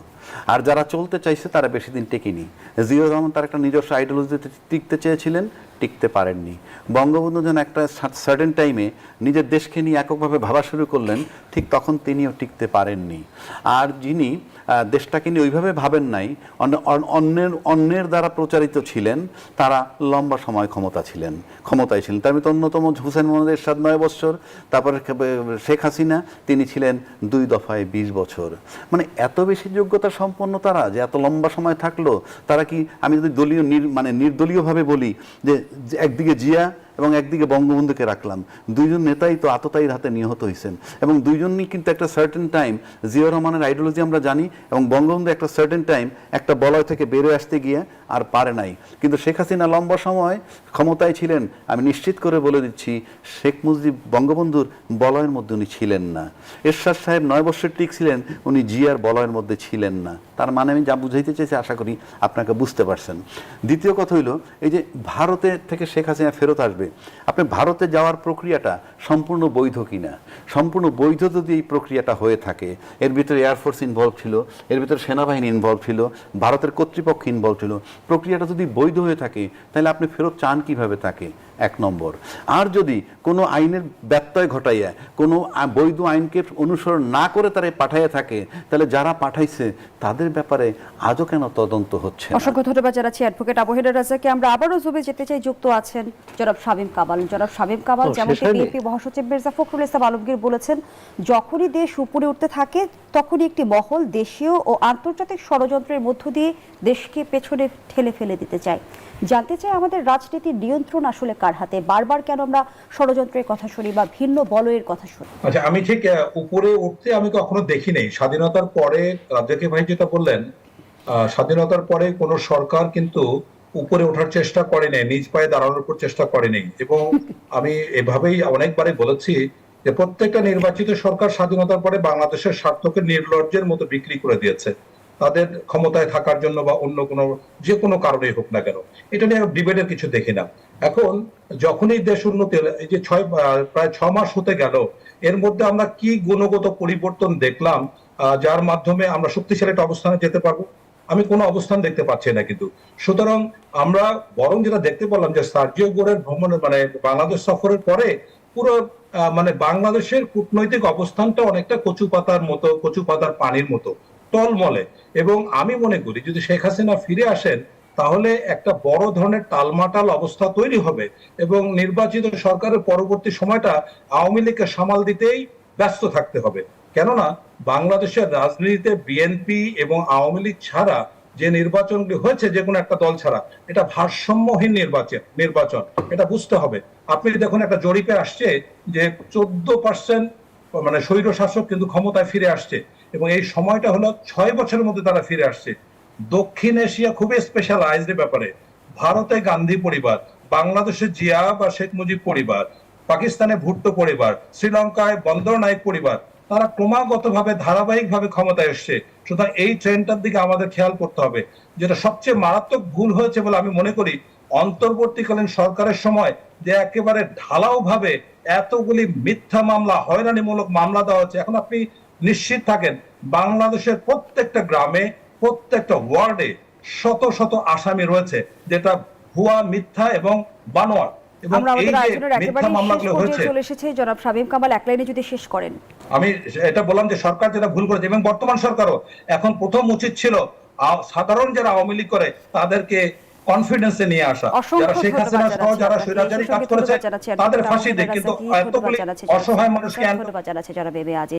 A: আর যারা চলতে চাইছে তারা বেশি দিন টেকেনি। জিয়াউর রহমান তার একটা নিজস্ব আইডিওলজিতে টিকতে চেয়েছিলেন, টিকতে পারেননি। বঙ্গবন্ধু যেন একটা সার্টেন টাইমে নিজের দেশকে নিয়ে এককভাবে ভাবা শুরু করলেন, ঠিক তখন তিনিও টিকতে পারেননি। আর যিনি দেশটাকে নিয়ে ওইভাবে ভাবেন নাই, অন্যের দ্বারা প্রচারিত ছিলেন, তারা লম্বা সময় ক্ষমতায় ছিলেন। তার মধ্যে অন্যতম হুসেইন মোহাম্মদ এরশাদ 9 বছর, তারপরে শেখ হাসিনা তিনি ছিলেন 2 দফায় 20 বছর। মানে এত বেশি যোগ্যতা সম্পন্ন তারা যে এত লম্বা সময় থাকলো। তারা কি, আমি যদি দলীয় নির্দলীয়ভাবে বলি যে একদিকে জিয়া এবং একদিকে বঙ্গবন্ধুকে রাখলাম, দুইজন নেতাই তো আততায়ীর হাতে নিহত হয়েছেন, এবং দুইজনই কিন্তু একটা সার্টেন টাইম, জিয়াউর রহমানের আইডিওলজি আমরা জানি, এবং বঙ্গবন্ধু একটা সার্টেন টাইম একটা বলয় থেকে বেরোয় আসতে গিয়ে আর পারে নাই। কিন্তু শেখ হাসিনা লম্বা সময় ক্ষমতায় ছিলেন, আমি নিশ্চিত করে বলে দিচ্ছি শেখ মুজিব বঙ্গবন্ধুর বলয়ের মধ্যে উনি ছিলেন না। এরশাদ সাহেব 9 বছর টিকছিলেন, উনি জিয়ার বলয়ের মধ্যে ছিলেন না। তার মানে আমি যা বুঝাইতে চেয়েছি আশা করি আপনাকে বুঝতে পারছেন। দ্বিতীয় কথা হইল, এই যে ভারতে থেকে শেখ হাসিনা ফেরত আসবে, আপনি ভারতে যাওয়ার প্রক্রিয়াটা সম্পূর্ণ বৈধ কিনা? সম্পূর্ণ বৈধ যদি এই প্রক্রিয়াটা হয়ে থাকে, এর ভিতরে এয়ারফোর্স ইনভলভ ছিল, এর ভিতরে সেনাবাহিনী ইনভলভ ছিল, ভারতের কর্তৃপক্ষ ইনভলভ ছিল, প্রক্রিয়াটা যদি বৈধ হয়ে থাকে, তাহলে আপনি ফেরত চান কিভাবে তাকে? 1 নম্বর। আর যদি কোনো আইনের ব্যত্যয় ঘটাইয়া, কোনো বৈধ আইনকে অনুসরণ না করে তারা পাঠাইয়া থাকে, তাহলে যারা পাঠাইছে তাদের ব্যাপারে আজও কেন তদন্ত হচ্ছে না?
E: অসংখ্য ধন্যবাদ জানাচ্ছি অ্যাডভোকেট আবু-হেনা রাজাকে। আমরা আবারও জুবে যেতে চাই, যুক্ত আছেন জনাব শামীম কামাল। জনাব শামীম কামাল, যেমনটি বিএনপি মহাসচিব মির্জা ফখরুল ইসলাম আলমগীর বলেছেন, যখনই দেশ উপরে উঠতে থাকে তখনই একটি মহল দেশীয় ও আন্তর্জাতিক ষড়যন্ত্রের মধ্য দিয়ে দেশকে পেছনে ঠেলে ফেলে দিতে চায়। জানতে চাই, আমাদের রাজনীতির নিয়ন্ত্রণ আসলে কার হাতে? বারবার কেন আমরা ষড়যন্ত্রের কথা শুনি বা ভিন্ন বলয়ের কথা শুনি?
D: আচ্ছা, আমি ঠিক উপরে উঠতে আমি কখনো দেখি নাই। স্বাধীনতার পরে রাজ্জাকি ভাই যেটা বললেন, স্বাধীনতার পরে কোন সরকার কিন্তু উপরে ওঠার চেষ্টা করে নাই, নিজ পায়ে দাঁড়ানোর উপর চেষ্টা করে নাই। এবং আমি এভাবেই অনেকবারই বলেছি যে প্রত্যেকটা নির্বাচিত সরকার স্বাধীনতার পরে বাংলাদেশের স্বার্থকে নির্লজ্জের মতো বিক্রি করে দিয়েছে, তাদের ক্ষমতায় থাকার জন্য বা অন্য কোনো যে কোনো কারণেই হোক না কেন। এটা নিয়ে ডিবেটের কিছু দেখি না। এখন যখনই দেশ উন্নতি, এই যে প্রায় 6 মাস হতে গেল, এর মধ্যে আমরা কি গুণগত পরিবর্তন দেখলাম যার মাধ্যমে আমরা শক্তিশালী একটা অবস্থানে যেতে পারবো? আমি কোনো অবস্থান দেখতে পাচ্ছি না। কিন্তু সুতরাং আমরা বরং যেটা দেখতে পেলাম যে সার্জিও গোরের ভ্রমণের মানে বাংলাদেশ সফরের পরে পুরো মানে বাংলাদেশের কূটনৈতিক অবস্থানটা অনেকটা কচু পাতার পানির মতো টলমলে। এবং আমি মনে করি যদি শেখ হাসিনা ফিরে আসেন, তাহলে একটা বড় ধরনের টালমাটাল অবস্থা তৈরি হবে, এবং নির্বাচিত সরকারের পরবর্তী সময়টা আওয়ামী লীগকে সামাল দিতেই ব্যস্ত থাকতে হবে। কেননা বাংলাদেশের রাজনীতিতে বিএনপি এবং আওয়ামী লীগ ছাড়া যে নির্বাচনটি হয়েছে, যে কোনো একটা দল ছাড়া, এটা ভারসাম্যহীন নির্বাচন, এটা বুঝতে হবে। আপনি দেখুন, একটা জরিপে আসছে যে 14% মানে স্বৈর শাসক কিন্তু ক্ষমতায় ফিরে আসছে, এবং এই সময়টা হলো 6 বছরের মধ্যে তারা ফিরে আসছে। দক্ষিণ এশিয়া খুবই স্পেশালাইজড ব্যাপারে। ভারতে গান্ধী পরিবার, বাংলাদেশে জিয়া বা শেখ মুজিব পরিবার, পাকিস্তানে ভুট্টো পরিবার, শ্রীলঙ্কায় বন্দর নায়েক পরিবার, তারা ক্রমাগতভাবে ধারাবাহিকভাবে ক্ষমতায় এসছে। সুতরাং এই ট্রেন্ডটার দিকে আমাদের খেয়াল করতে হবে। যেটা সবচেয়ে মারাত্মক ভুল হয়েছে বলে আমি মনে করি, অন্তর্বর্তীকালীন সরকারের সময় যে একেবারে ঢালাও ভাবে এতগুলি মিথ্যা মামলা, হয়রানিমূলক মামলা দেওয়া হচ্ছে। এখন আপনি নিশ্চিত থাকেন বাংলাদেশের প্রত্যেকটা গ্রামে, প্রত্যেকটা ওয়ার্ডে শত শত আসামি রয়েছে, যেটা ভুয়া, মিথ্যা এবং বানোয়াট।
E: আমরা আমাদের আয়োজনের একেবারে শেষ পর্যায়ে চলে এসেছি। জনাব শামীম কামাল, এক লাইনে যদি শেষ করেন।
D: আমি এটা বললাম যে সরকার যেটা ভুল করেছে, এবং বর্তমান সরকারও এখন প্রথম উচিত ছিল সাধারণ যারা আওয়ামী লীগ করে তাদেরকে কনফিডেন্সে নিয়ে আসা, যারা শেখ হাসিনা সহ যারা স্বৈরাচারী কাজ করেছে তাদের ফাঁসি দেয়, কিন্তু এতগুলি অসহায় মানুষকে।
E: ধন্যবাদ জানাচ্ছি যারা বেবে আজ